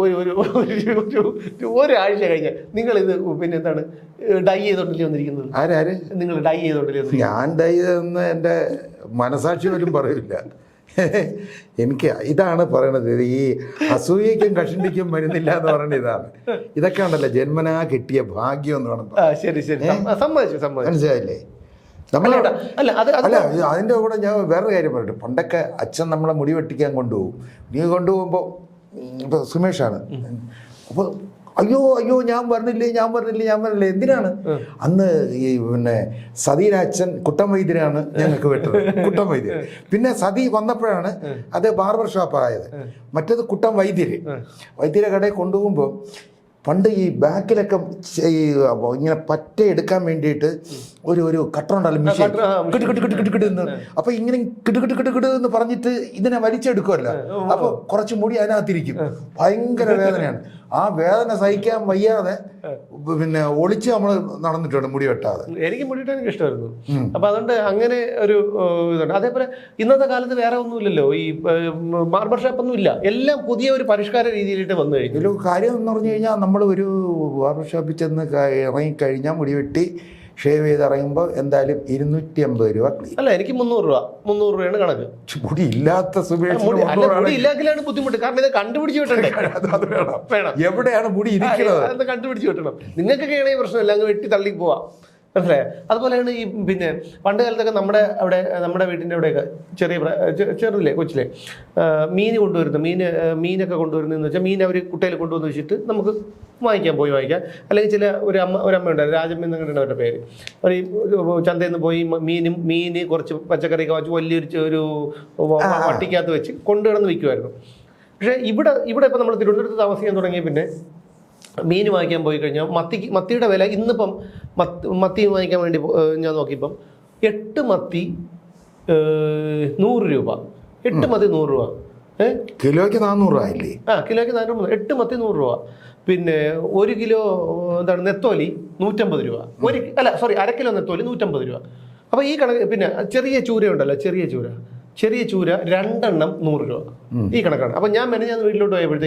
ഒരാഴ്ച കഴിഞ്ഞ് നിങ്ങളിത് പിന്നെ എന്താണ് ഡൈ ചെയ്തോണ്ടല്ലേ വന്നിരിക്കുന്നത്? നിങ്ങൾ ഡൈ ചെയ്തോണ്ടല്ലേ? ഞാൻ ഡൈ ചെയ്തെന്ന് എൻ്റെ മനസാക്ഷി പോലും പറയില്ല. എനിക്ക് ഇതാണ് പറയണത്, ഈ അസൂയക്കും കഷണ്ടിക്കും വരുന്നില്ല എന്ന് പറയുന്നത് ഇതാണ്. ഇതൊക്കെ ഉണ്ടല്ലോ ജന്മനാ കിട്ടിയ ഭാഗ്യം എന്ന് വേണം. ശരി ശരി, സമ്മതിച്ചു. മനസ്സിലായില്ലേ? അല്ല അതിൻ്റെ കൂടെ ഞാൻ വേറൊരു കാര്യം പറയട്ടെ. പണ്ടൊക്കെ അച്ഛൻ നമ്മളെ മുടി വെട്ടിക്കാൻ കൊണ്ടുപോകുമ്പോൾ ഇപ്പോൾ സുമേഷാണ്, അപ്പോൾ അയ്യോ ഞാൻ പറഞ്ഞില്ലേ. എന്തിനാണ്? അന്ന് ഈ പിന്നെ സതിയുടെ അച്ഛൻ കുട്ടൻ വൈദ്യരാണ് ഞങ്ങൾക്ക് വെട്ടത്, കുട്ടൻ വൈദ്യർ. പിന്നെ സതി വന്നപ്പോഴാണ് അത് ബാർബർ ഷോപ്പായത്. മറ്റേത് കുട്ടൻ വൈദ്യരെ കടയിൽ കൊണ്ടുപോകുമ്പോൾ പണ്ട് ഈ ബാക്കിലൊക്കെ ഈ ഇങ്ങനെ പറ്റ എടുക്കാൻ വേണ്ടിയിട്ട് ഒരു കട്ടറുണ്ടല്ലോ മിഷീൻ, കിട്ടുകിട്ട്. അപ്പൊ ഇങ്ങനെ കിട്ടുകിട്ട് എന്ന് പറഞ്ഞിട്ട് ഇതിനെ വലിച്ചെടുക്കുമല്ലോ. അപ്പൊ കുറച്ച് മുടി അതിനകത്തിരിക്കും. ഭയങ്കര വേദനയാണ്. ആ വേദന സഹിക്കാൻ വയ്യാതെ പിന്നെ ഒളിച്ച് നമ്മൾ നടന്നിട്ടുണ്ട് മുടി വെട്ടാതെ. എനിക്ക് മുടി വെട്ടാൻ എനിക്ക് ഇഷ്ടമായിരുന്നു. അപ്പൊ അതുകൊണ്ട് അങ്ങനെ ഒരു ഇതുണ്ട്. അതേപോലെ ഇന്നത്തെ കാലത്ത് വേറെ ഒന്നുമില്ലല്ലോ, ഈ ബാർബർ ഷോപ്പ് ഒന്നും ഇല്ല. എല്ലാം പുതിയ ഒരു പരിഷ്കാര രീതിയിലിട്ട് വന്നു കഴിഞ്ഞു. ഒരു കാര്യം എന്ന് പറഞ്ഞു കഴിഞ്ഞാൽ നമ്മൾ ഒരു ബാർബർ ഷോപ്പിൽ ചെന്ന് ഇറങ്ങിക്കഴിഞ്ഞാൽ മുടി വെട്ടി ഷേവ് ചെയ്ത് ഇറങ്ങുമ്പോൾ എന്തായാലും 250 രൂപ ക്ലീൻ. അല്ല, എനിക്ക് 300 രൂപയാണ് കണക്ക്. മുടി ഇല്ലാത്ത മുടി ഇല്ലാക്കിലാണ് ബുദ്ധിമുട്ട്. കാരണം ഇത് കണ്ടുപിടിച്ച് വിട്ടണ്ടേ, എവിടെയാണ് മുടി ഇരിക്കുന്നത് കണ്ടുപിടിച്ച് വിട്ടണം. നിങ്ങൾക്കൊക്കെ ആണെങ്കിൽ പ്രശ്നമില്ല, അങ്ങ് വെട്ടി തള്ളി പോവാം. മനസ്സിലായോ? അതുപോലെയാണ് ഈ പിന്നെ പണ്ട് കാലത്തൊക്കെ നമ്മുടെ വീട്ടിൻ്റെ അവിടെയൊക്കെ ചെറുതില്ലേ കൊച്ചിലെ മീൻ കൊണ്ടുവരുന്നു മീനൊക്കെ കൊണ്ടുവരുന്നതെന്ന് വെച്ചാൽ മീൻ അവർ കുട്ടയിൽ കൊണ്ടുവന്ന് വെച്ചിട്ട് നമുക്ക് വാങ്ങിക്കാം അല്ലെങ്കിൽ ഒരു അമ്മ ഉണ്ടായിരുന്നു, രാജമ്മ എന്നൊക്കെ അവരുടെ പേര്. ഒരു ചന്തയിൽ നിന്ന് പോയി മീൻ കുറച്ച് പച്ചക്കറിയൊക്കെ വെച്ച് വലിയൊരു വട്ടിക്കകത്ത് വെച്ച് കൊണ്ടുകിടന്ന് വിൽക്കുമായിരുന്നു. പക്ഷേ ഇവിടെ ഇപ്പം നമ്മൾ തിരുവനന്തപുരത്ത് താമസിക്കാൻ തുടങ്ങിയ പിന്നെ മീൻ വാങ്ങിക്കാൻ പോയി കഴിഞ്ഞാൽ മത്തിയുടെ വില ഇന്നിപ്പം മത്തി വാങ്ങിക്കാൻ വേണ്ടി ഞാൻ നോക്കിയപ്പം 8 മത്തി 100 രൂപ. 8 മത്തി 100 രൂപ. കിലോയ്ക്ക് 400 രൂപ ഇല്ലേ? കിലോയ്ക്ക് 400. 8 മത്തി 100 രൂപ. പിന്നെ 1 കിലോ നെത്തോലി 150 രൂപ. അര കിലോ നെത്തോലി 150 രൂപ. അപ്പോൾ ഈ കണക്ക്. പിന്നെ ചെറിയ ചൂര ഉണ്ടല്ലോ, ചെറിയ ചൂര 2 എണ്ണം 100 രൂപ. ഈ കണക്കാണ്. അപ്പം ഞാൻ വീട്ടിലോട്ട് പോയപ്പോൾ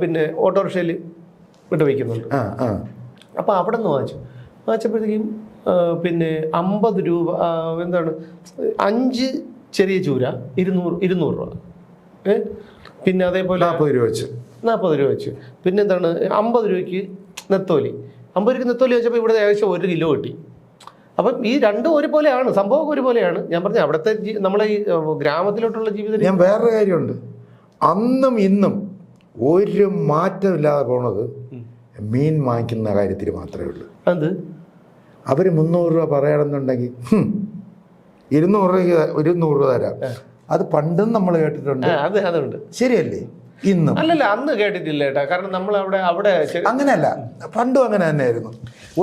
പിന്നെ ഓട്ടോറിക്ഷയിൽ വിട്ട് വയ്ക്കുന്നുണ്ട്. അപ്പോൾ അവിടെ നിന്ന് വാങ്ങിച്ചപ്പോഴത്തേക്കും പിന്നെ 50 രൂപ. 5 ചെറിയ ചൂര 200 രൂപ. പിന്നെ അതേപോലെ 40 രൂപ വെച്ച്. പിന്നെ 50 രൂപയ്ക്ക് നെത്തോലി. 50 രൂപയ്ക്ക് നെത്തോലി വെച്ചപ്പോൾ ഇവിടെ ഏകദേശം 1 കിലോ കിട്ടി. അപ്പം ഈ രണ്ടും ഒരുപോലെയാണ്, സംഭവം ഒരുപോലെയാണ്. ഞാൻ പറഞ്ഞ അവിടുത്തെ നമ്മളെ ഈ ഗ്രാമത്തിലോട്ടുള്ള ജീവിതം. ഞാൻ വേറൊരു കാര്യമുണ്ട്, അന്നും ഇന്നും ഒരു മാറ്റമില്ലാതെ പോണത് മീൻ വാങ്ങിക്കുന്ന കാര്യത്തിൽ മാത്രമേ ഉള്ളൂ. അത് അവർ 300 രൂപ പറയണമെന്നുണ്ടെങ്കിൽ 200 രൂപ 200 രൂപ തരാം. അത് പണ്ടും നമ്മൾ കേട്ടിട്ടുണ്ട്. അതുണ്ട്. ശരിയല്ലേ? ഇന്നും അല്ലല്ല, അന്ന് കേട്ടിട്ടില്ല കേട്ടാ. കാരണം നമ്മൾ അവിടെ അങ്ങനെയല്ല, പണ്ടും അങ്ങനെ തന്നെയായിരുന്നു.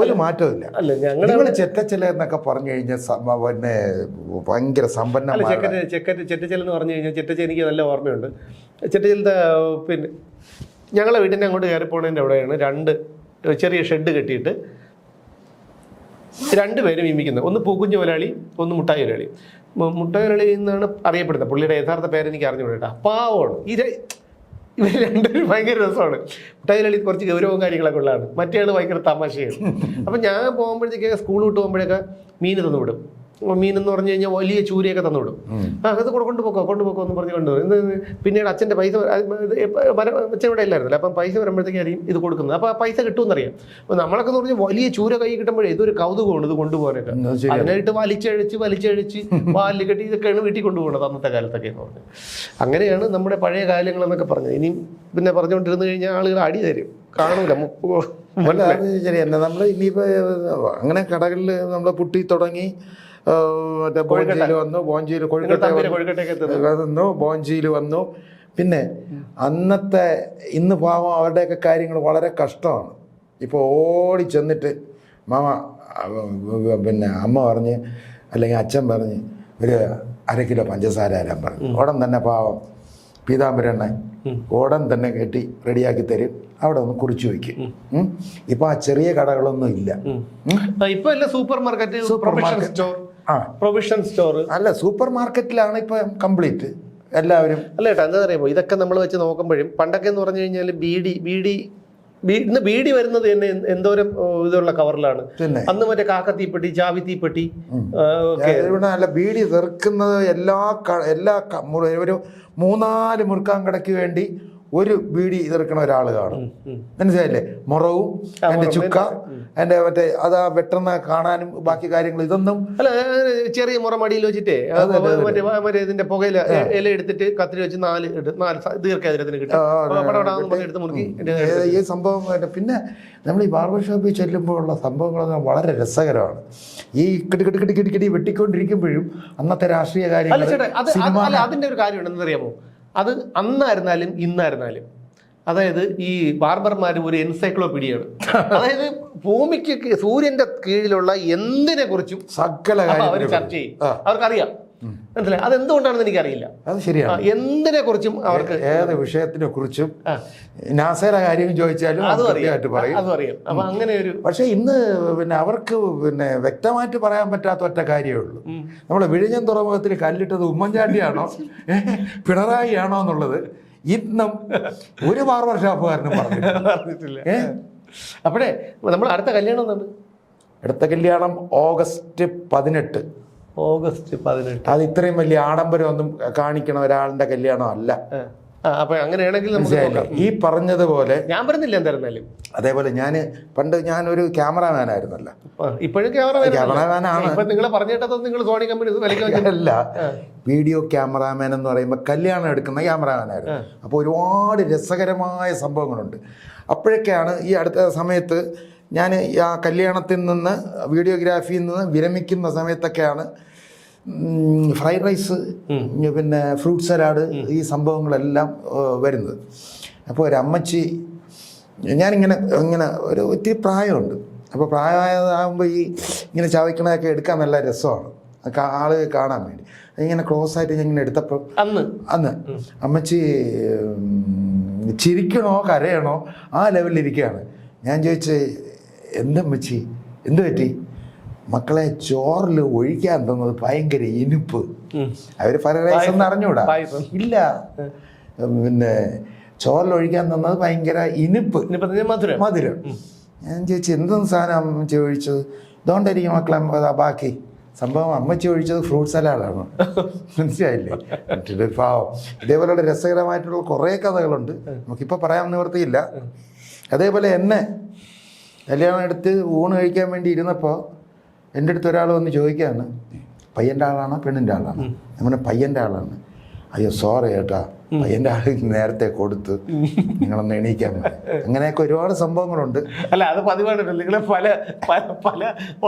ഒരു മാറ്റമില്ല. അല്ല, ഞങ്ങൾ ചെറ്റച്ചില എന്നൊക്കെ പറഞ്ഞു കഴിഞ്ഞാൽ പിന്നെ ഭയങ്കര സമ്പന്നമായ ചെറ്റച്ചിലെന്ന് പറഞ്ഞു കഴിഞ്ഞാൽ എനിക്ക് നല്ല ഓർമ്മയുണ്ട്. ചെറ്റച്ചിലത്തെ പിന്നെ ഞങ്ങളെ വീട്ടിൻ്റെ അങ്ങോട്ട് കയറി പോണതിൻ്റെ അവിടെയാണ് 2 ചെറിയ ഷെഡ് കെട്ടിയിട്ട് 2 പേര് മീമിക്കുന്നത്. ഒന്ന് പൂക്കുഞ്ഞ് മുതലാളി, ഒന്ന് മുട്ടായി മുതലാളി. മുട്ടായി മുതലാളി എന്നാണ് അറിയപ്പെടുന്നത്. പുള്ളിയുടെ യഥാർത്ഥ പേരെനിക്ക് അറിഞ്ഞുകൂടാ. പാവമാണ്. ഇവർ രണ്ടുപേരും ഭയങ്കര രസമാണ്. മുട്ടായി കുറച്ച് ഗൗരവവും കാര്യങ്ങളൊക്കെ ഉള്ളതാണ്. മറ്റേ ആൾ ഭയങ്കര തമാശയാണ്. അപ്പം ഞാൻ പോകുമ്പോഴത്തേക്ക് സ്കൂൾ വിട്ട് പോകുമ്പോഴൊക്കെ മീൻ തന്നു വിടും. മീനെന്ന് പറഞ്ഞു കഴിഞ്ഞാൽ വലിയ ചൂരയൊക്കെ തന്നു വിടും. അത് കൊണ്ടുപോക്കോ എന്ന് പറഞ്ഞ് കൊണ്ടുപോകും. പിന്നീട് അച്ഛൻ്റെ പൈസ അച്ഛൻ ഇവിടെ ഇല്ലായിരുന്നല്ലോ. അപ്പം പൈസ വരുമ്പോഴത്തേക്കായിരിക്കും ഇത് കൊടുക്കുന്നത്. അപ്പോൾ ആ പൈസ കിട്ടുമെന്നറിയാം. അപ്പോൾ നമ്മളൊക്കെ എന്ന് പറഞ്ഞാൽ വലിയ ചൂര കൈ കിട്ടുമ്പോഴേ ഇതൊരു കൗതുകമാണ് ഇത് കൊണ്ടുപോകാനൊക്കെ. അതിനായിട്ട് വലിച്ചഴിച്ച് വാലിൽ കെട്ടി ഇതൊക്കെയാണ് വീട്ടിൽ കൊണ്ടുപോകുന്നത് അന്നത്തെ കാലത്തൊക്കെ എന്ന് പറഞ്ഞത്. അങ്ങനെയാണ് നമ്മുടെ പഴയ കാലങ്ങളെന്നൊക്കെ പറഞ്ഞത്. ഇനിയും പിന്നെ പറഞ്ഞുകൊണ്ടിരുന്നു കഴിഞ്ഞാൽ ആളുകൾ അടി തരും, കാണൂല. ശരി തന്നെ. നമ്മൾ ഇനിയിപ്പോൾ അങ്ങനെ കടകളിൽ നമ്മൾ പുട്ടി തുടങ്ങി മറ്റേ ബോഞ്ചിയിൽ വന്നു, ബോഞ്ചിയിൽ വന്നു. പിന്നെ ഇന്ന് പാവം അവരുടെയൊക്കെ കാര്യങ്ങൾ വളരെ കഷ്ടമാണ്. ഇപ്പോൾ ഓടി ചെന്നിട്ട് പിന്നെ അമ്മ പറഞ്ഞ് അല്ലെങ്കിൽ അച്ഛൻ പറഞ്ഞ് ഒരു 1/2 കിലോ പഞ്ചസാര തരാൻ പറഞ്ഞു. ഉടൻ തന്നെ പാവം പീതാംബരണ്ണ ഉടൻ തന്നെ കെട്ടി റെഡിയാക്കി തരും. അവിടെ ഒന്ന് കുറിച്ച് വയ്ക്കും. ഇപ്പൊ ആ ചെറിയ കടകളൊന്നും ഇല്ല. ഇപ്പൊ സൂപ്പർ മാർക്കറ്റ് പ്രൊവിഷൻ സ്റ്റോർ അല്ല, സൂപ്പർ മാർക്കറ്റിലാണ് ഇപ്പൊ കംപ്ലീറ്റ് എല്ലാവരും. അല്ല ഏട്ടാ, എന്താ പറയുമ്പോൾ ഇതൊക്കെ നമ്മൾ വെച്ച് നോക്കുമ്പോഴും പണ്ടൊക്കെ എന്ന് പറഞ്ഞു കഴിഞ്ഞാൽ ഇന്ന് ബീഡി വരുന്നത് തന്നെ എന്തോരം ഇതുള്ള കവറിലാണ്. അന്ന് മറ്റേ കാക്കത്തീപ്പെട്ടി, ചാവിത്തീപ്പെട്ടി അല്ല, ബീഡി തെറുക്കുന്നത് എല്ലാ ഒരു 3-4 മുറുക്കാൻ കടയ്ക്ക് വേണ്ടി ഒരു ബീഡി തീർക്കണ ഒരാൾ കാണും. മനസ്സിലായില്ലേ? മുറവും അതിന്റെ ചുക്ക അതിന്റെ മറ്റേ അതാ വെട്ടുന്ന കാണാനും ബാക്കി കാര്യങ്ങൾ ഇതൊന്നും അല്ല. ചെറിയ മുറ മടിയിൽ വെച്ചിട്ടേ മറ്റേ ഇതിന്റെ പുകയില ഇല എടുത്തിട്ട് കത്തിരി വെച്ച് 4 ദീർഘചതുരത്തിന് കിട്ടും. ഈ സംഭവം പിന്നെ നമ്മൾ ഈ ബാർബർ ഷോപ്പിൽ ചെല്ലുമ്പോൾ ഉള്ള സംഭവങ്ങളൊക്കെ വളരെ രസകരമാണ്. ഈ കിടി വെട്ടിക്കൊണ്ടിരിക്കുമ്പോഴും അന്നത്തെ രാഷ്ട്രീയ കാര്യങ്ങൾ. അതിന്റെ ഒരു കാര്യം ഉണ്ടെന്ന് അറിയാമോ? അത് അന്നായിരുന്നാലും ഇന്നായിരുന്നാലും, അതായത് ഈ ബാർബർമാർ ഒരു എൻസൈക്ലോപീഡിയാണ്. അതായത് ഭൂമിക്ക് സൂര്യന്റെ കീഴിലുള്ള എന്തിനെ കുറിച്ചും സകല അവർ ചർച്ച ചെയ്യും. അവർക്കറിയാം. മനസ്സിലായി? അതെന്തുകൊണ്ടാണെന്ന് എനിക്കറിയില്ല. അത് ശരിയാണ്. എന്തിനെ കുറിച്ചും അവർക്ക് ഏത് വിഷയത്തിനെ കുറിച്ചും നാസയുടെ കാര്യം ചോദിച്ചാലും പറയും. അപ്പൊ അങ്ങനെ ഒരു പക്ഷെ ഇന്ന് പിന്നെ അവർക്ക് പിന്നെ വ്യക്തമായിട്ട് പറയാൻ പറ്റാത്ത ഒറ്റ കാര്യമേ ഉള്ളൂ. നമ്മളെ വിഴിഞ്ഞം തുറമുഖത്തിൽ കല്ലിട്ടത് ഉമ്മൻചാണ്ടിയാണോ പിണറായി ആണോ എന്നുള്ളത് ഇന്നും ഒരു ബാർബർ ഷോപ്പുകാരനും പറഞ്ഞിട്ടില്ല. അപ്പോഴേ നമ്മൾ അടുത്ത കല്യാണം എന്താണ്? അടുത്ത കല്യാണം ഓഗസ്റ്റ് 18. ഓഗസ്റ്റ് 18. അത് ഇത്രയും വലിയ ആഡംബരം ഒന്നും കാണിക്കണ ഒരാളുടെ കല്യാണം അല്ല. അപ്പൊ അങ്ങനെയാണെങ്കിൽ നമുക്ക് നോക്കാം. ഈ പറഞ്ഞതുപോലെ ഞാൻ പറഞ്ഞില്ല എന്തായിരുന്നാലും. അതേപോലെ പണ്ട് ഞാനൊരു ക്യാമറാമാൻ ആയിരുന്നല്ലോ. ഇപ്പോഴും ക്യാമറാമാനാണ്. ഇപ്പൊ നിങ്ങളെ പറഞ്ഞിട്ടതൊന്നും നിങ്ങൾ സോണി കമ്പനി അല്ല, വീഡിയോ ക്യാമറാമാൻ എന്ന് പറയുമ്പോൾ കല്യാണം എടുക്കുന്ന ക്യാമറാമാനായിരുന്നു. അപ്പോൾ ഒരുപാട് രസകരമായ സംഭവങ്ങളുണ്ട്. അപ്പോഴൊക്കെയാണ് ഈ അടുത്ത സമയത്ത് ഞാൻ ആ കല്യാണത്തിൽ നിന്ന് വീഡിയോഗ്രാഫിയിൽ നിന്ന് വിരമിക്കുന്ന സമയത്തൊക്കെയാണ് ഫ്രൈഡ് റൈസ്, പിന്നെ ഫ്രൂട്ട് സലാഡ്, ഈ സംഭവങ്ങളെല്ലാം വരുന്നത്. അപ്പോൾ ഒരു അമ്മച്ചി, ഞാനിങ്ങനെ ഒരു ഒത്തിരി പ്രായമുണ്ട്. അപ്പോൾ പ്രായമായതാകുമ്പോൾ ഇങ്ങനെ ചവയ്ക്കണതൊക്കെ എടുക്കാൻ നല്ല രസമാണ്, ആള് കാണാൻ വേണ്ടി. ഇങ്ങനെ ക്ലോസ് ആയിട്ട് ഞാൻ ഇങ്ങനെ എടുത്തപ്പോൾ അന്ന് അമ്മച്ചി ചിരിക്കണോ കരയണോ ആ ലെവലിലിരിക്കുകയാണ്. ഞാൻ ചോദിച്ചേ, എന്തമ്മച്ചി എന്ത് പറ്റി? മക്കളെ, ചോറിൽ ഒഴിക്കാൻ തന്നത് ഭയങ്കര ഇനിപ്പ്. അവർ ഫ്രൈഡ് റൈസ് ഒന്നും അറിഞ്ഞൂടാ, ഇല്ല, പിന്നെ ചോറിൽ ഒഴിക്കാൻ തന്നത് ഭയങ്കര ഇനിപ്പ്, മധുരം. ഞാൻ ചോദിച്ചു, എന്തെന്ന് സാധനം അമ്മച്ചി ഒഴിച്ചത്? ഇതുകൊണ്ടായിരിക്കും മക്കളെ ബാക്കി സംഭവം അമ്മച്ചി ഒഴിച്ചത് ഫ്രൂട്ട് സലാഡാണ്. മനസ്സിലായില്ലേ? പാവം. ഇതേപോലെയുള്ള രസകരമായിട്ടുള്ള കുറേ കഥകളുണ്ട്, നമുക്കിപ്പോൾ പറയാൻ നിവൃത്തിയില്ല. അതേപോലെ എന്നെ കല്യാണം എടുത്ത് ഊണ് കഴിക്കാൻ വേണ്ടി ഇരുന്നപ്പോൾ എൻ്റെ അടുത്ത് ഒരാൾ വന്ന് ചോദിക്കുകയാണ്, പയ്യൻ്റെ ആളാണോ പെണ്ണിൻ്റെ ആളാണോ? അങ്ങനെ പയ്യൻ്റെ ആളാണ്. അയ്യോ സോറി ചേട്ടാ, പയ്യൻ്റെ ആൾ നേരത്തെ കൊടുത്ത്, നിങ്ങളൊന്ന് എണീക്കാൻ മതി. അങ്ങനെയൊക്കെ ഒരുപാട് സംഭവങ്ങളുണ്ട്. അല്ല, അത് പതിവാണല്ലോ, നിങ്ങൾ പല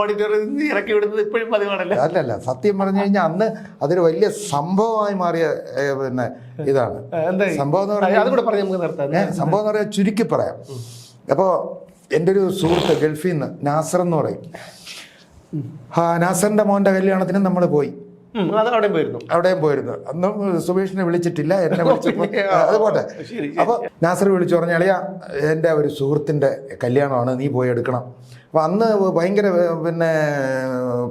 ഓഡിറ്റോറിയം ഇറക്കി വിടുന്നത് ഇപ്പോഴും പതിവാണല്ലോ. അല്ലല്ല, സത്യം പറഞ്ഞു കഴിഞ്ഞാൽ അന്ന് അതൊരു വലിയ സംഭവമായി മാറിയ പിന്നെ ഇതാണ് സംഭവം എന്ന് പറഞ്ഞാൽ. സംഭവം എന്ന് പറയാൻ ചുരുക്കി പറയാം. അപ്പോൾ എൻ്റെ ഒരു സുഹൃത്ത് ഗൾഫിൽ നിന്ന്, നാസർ എന്ന് പറയും, നാസറിൻ്റെ മോൻ്റെ കല്യാണത്തിന് നമ്മൾ പോയി. അവിടെയും പോയിരുന്നു. അന്ന് സുബേഷിനെ വിളിച്ചിട്ടില്ല, എന്നെ വിളിച്ചപ്പോൾ അത് പോട്ടെ. അപ്പോൾ നാസർ വിളിച്ചു പറഞ്ഞു, അളിയാ എൻ്റെ ഒരു സുഹൃത്തിൻ്റെ കല്യാണമാണ്, നീ പോയി എടുക്കണം. അപ്പോൾ അന്ന് ഭയങ്കര പിന്നെ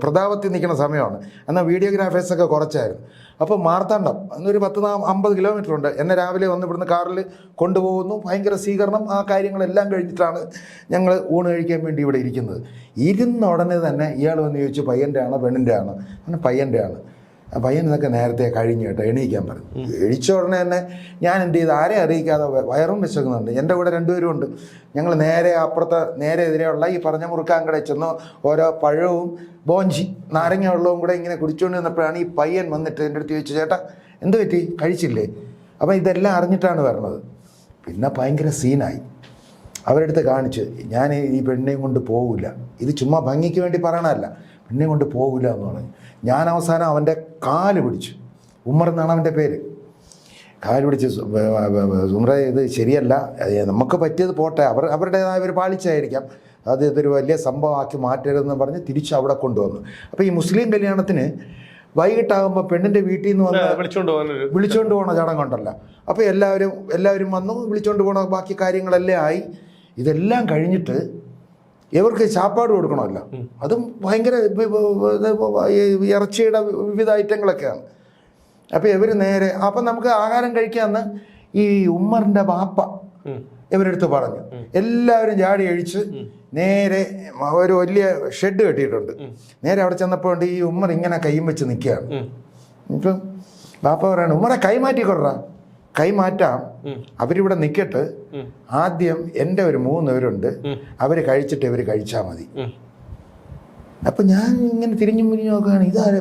പ്രതാപത്തിൽ നിൽക്കുന്ന സമയമാണ്. എന്നാൽ വീഡിയോഗ്രാഫേഴ്സൊക്കെ കുറച്ചായിരുന്നു. അപ്പോൾ മാർത്താണ്ഡം അന്നൊരു 10-50 കിലോമീറ്റർ ഉണ്ട്. എന്നെ രാവിലെ വന്ന് ഇവിടുന്ന് കാറിൽ കൊണ്ടുപോകുന്നു, ഭയങ്കര സ്വീകരണം, ആ കാര്യങ്ങളെല്ലാം കഴിഞ്ഞിട്ടാണ് ഞങ്ങൾ ഊണ് കഴിക്കാൻ വേണ്ടി ഇവിടെ ഇരിക്കുന്നത്. ഇരുന്ന ഉടനെ തന്നെ ഇയാൾ വന്ന് ചോദിച്ചു, പയ്യൻ്റെ ആണോ പെണ്ണിൻ്റെ ആണോ? അങ്ങനെ പയ്യൻ്റെ ആണ്. പയ്യൻ ഇതൊക്കെ നേരത്തെ കഴിഞ്ഞു കേട്ടോ, എണീക്കാൻ പറഞ്ഞു. എഴിച്ച ഉടനെ തന്നെ ഞാൻ എന്ത് ചെയ്ത്, ആരെ അറിയിക്കാതെ വയറും വിശക്കുന്നുണ്ട്. എൻ്റെ കൂടെ 2 പേരും ഉണ്ട്. ഞങ്ങൾ നേരെ അപ്പുറത്തെ നേരെ എതിരെയുള്ള ഈ പറഞ്ഞ മുറുക്കാൻകടയിൽ ചെന്ന് ഓരോ പഴവും ബോഞ്ചി നാരങ്ങ വെള്ളവും കൂടെ ഇങ്ങനെ കുടിച്ചുകൊണ്ട് നിന്നപ്പോഴാണ് ഈ പയ്യൻ വന്നിട്ട് എൻ്റെ അടുത്ത് ചോദിച്ചു, ചേട്ടാ എന്ത് പറ്റി, കഴിച്ചില്ലേ? അപ്പം ഇതെല്ലാം അറിഞ്ഞിട്ടാണ് വരണത്. പിന്നെ ഭയങ്കര സീനായി. അവരെടുത്ത് കാണിച്ച്, ഞാൻ ഈ പെണ്ണിനെയും കൊണ്ട് പോകില്ല, ഇത് ചുമ്മാ ഭംഗിക്ക് വേണ്ടി പറയണമല്ല, പെണ്ണിനെയും കൊണ്ട് പോകില്ല എന്ന് പറഞ്ഞു. ഞാൻ അവസാനം അവൻ്റെ കാല് പിടിച്ചു. ഉമ്മർ എന്നാണ് അവൻ്റെ പേര്. കാല് പിടിച്ച്, ഉമ്ര ഇത് ശരിയല്ല, നമുക്ക് പറ്റിയത് പോട്ടെ, അവരുടേതായ ഒരു പാളിച്ചായിരിക്കാം, അത് ഇതൊരു വലിയ സംഭവമാക്കി മാറ്റരുതെന്ന് പറഞ്ഞ് തിരിച്ച് അവിടെ കൊണ്ടുവന്നു. അപ്പോൾ ഈ മുസ്ലിം കല്യാണത്തിന് വൈകിട്ടാകുമ്പോൾ പെണ്ണിൻ്റെ വീട്ടിൽ നിന്ന് വന്ന് വിളിച്ചുകൊണ്ട് പോകണ ചടങ്ങുണ്ടല്ലോ. അപ്പോൾ എല്ലാവരും വന്നു, വിളിച്ചുകൊണ്ട് പോകണ ബാക്കി കാര്യങ്ങളെല്ലാം ആയി. ഇതെല്ലാം കഴിഞ്ഞിട്ട് ഇവർക്ക് ചാപ്പാട് കൊടുക്കണമല്ലോ, അതും ഭയങ്കര ഇറച്ചിയുടെ വിവിധ ഐറ്റങ്ങളൊക്കെയാണ്. അപ്പോൾ ഇവർ നേരെ, അപ്പം നമുക്ക് ആഹാരം കഴിക്കാമെന്ന് ഈ ഉമ്മറിൻ്റെ ബാപ്പ ഇവരെടുത്ത് പറഞ്ഞു. എല്ലാവരും ചാടി അഴിച്ച് നേരെ ഒരു വലിയ ഷെഡ് കെട്ടിയിട്ടുണ്ട്. നേരെ അവിടെ ചെന്നപ്പോൾ ഈ ഉമ്മർ ഇങ്ങനെ കൈയും വെച്ച് നിൽക്കുകയാണ്. ഇപ്പം ബാപ്പ പറയണം, ഉമ്മറെ കൈ മാറ്റിക്കൊടുറാ. കൈ മാറ്റാം, അവരിവിടെ നിൽക്കട്ട്, ആദ്യം എൻ്റെ ഒരു 3 പേരുണ്ട്, അവർ കഴിച്ചിട്ട് ഇവർ കഴിച്ചാൽ മതി. അപ്പം ഞാൻ ഇങ്ങനെ തിരിഞ്ഞും നോക്കുകയാണ്, ഇതാരെ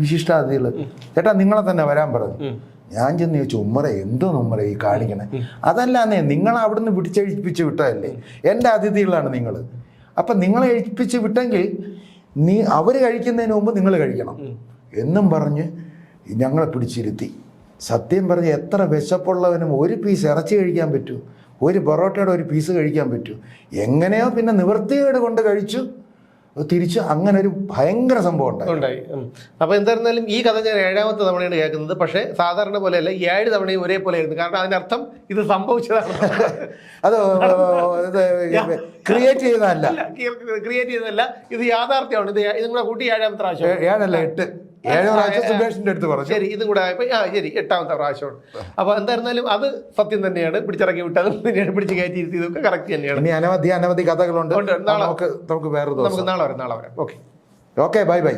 വിശിഷ്ടാതിഥികൾ, ചേട്ടാ നിങ്ങളെ തന്നെ വരാൻ പറഞ്ഞു. ഞാൻ ചെന്ന് ചോദിച്ചു, ഉമ്മറെ എന്തോന്ന് ഉമ്മറെ ഈ കാണിക്കണേ? അതല്ലാന്നേ, നിങ്ങളെ അവിടുന്ന് പിടിച്ചഴിപ്പിച്ച് വിട്ടതല്ലേ, എൻ്റെ അതിഥികളാണ് നിങ്ങൾ. അപ്പം നിങ്ങളെ എഴിപ്പിച്ച് വിട്ടെങ്കിൽ അവർ കഴിക്കുന്നതിന് മുമ്പ് നിങ്ങൾ കഴിക്കണം എന്നും പറഞ്ഞ് ഞങ്ങളെ പിടിച്ചിരുത്തി. സത്യം പറഞ്ഞ് എത്ര വിശപ്പുള്ളവനും ഒരു പീസ് ഇറച്ചി കഴിക്കാൻ പറ്റൂ, ഒരു പൊറോട്ടയുടെ ഒരു പീസ് കഴിക്കാൻ പറ്റൂ. എങ്ങനെയോ പിന്നെ നിവൃത്തിയോട് കൊണ്ട് കഴിച്ചു തിരിച്ച്. അങ്ങനെ ഒരു ഭയങ്കര സംഭവം ഉണ്ടായി. അപ്പോൾ എന്തായിരുന്നാലും ഈ കഥ ഞാൻ 7ാമത്തെ തവണയാണ് കേൾക്കുന്നത്. പക്ഷേ സാധാരണ പോലെയല്ല, ഈ 7 തവണയും ഒരേപോലെ ആയിരുന്നു. കാരണം അതിനർത്ഥം ഇത് സംഭവിച്ചതാണ്. അത് ക്രിയേറ്റ് ചെയ്തതല്ല, ഇത് യാഥാർത്ഥ്യമാണ്. ഇത് കൂടെ കൂട്ടി 7ാമത്തെ പ്രാവശ്യം, 7 പ്രാവശ്യം സുബേഷിന്റെ അടുത്ത് പറഞ്ഞു. ശരി, ഇതും കൂടെ ആയപ്പോൾ ശരി 8ാമത്തെ പ്രാവശ്യമാണ്. അപ്പോൾ എന്തായിരുന്നാലും അത് സത്യം തന്നെയാണ്. പിടിച്ചിറക്കി വിട്ടത് തന്നെയാണ്, പിടിച്ച് കയറ്റി ഇരുത്തിയതൊക്കെ കറക്റ്റ് തന്നെയാണ്. ഇനി അനവധി കഥകളുണ്ട്. നമുക്ക് വേറെ നാളെ വരാം. Okay bye.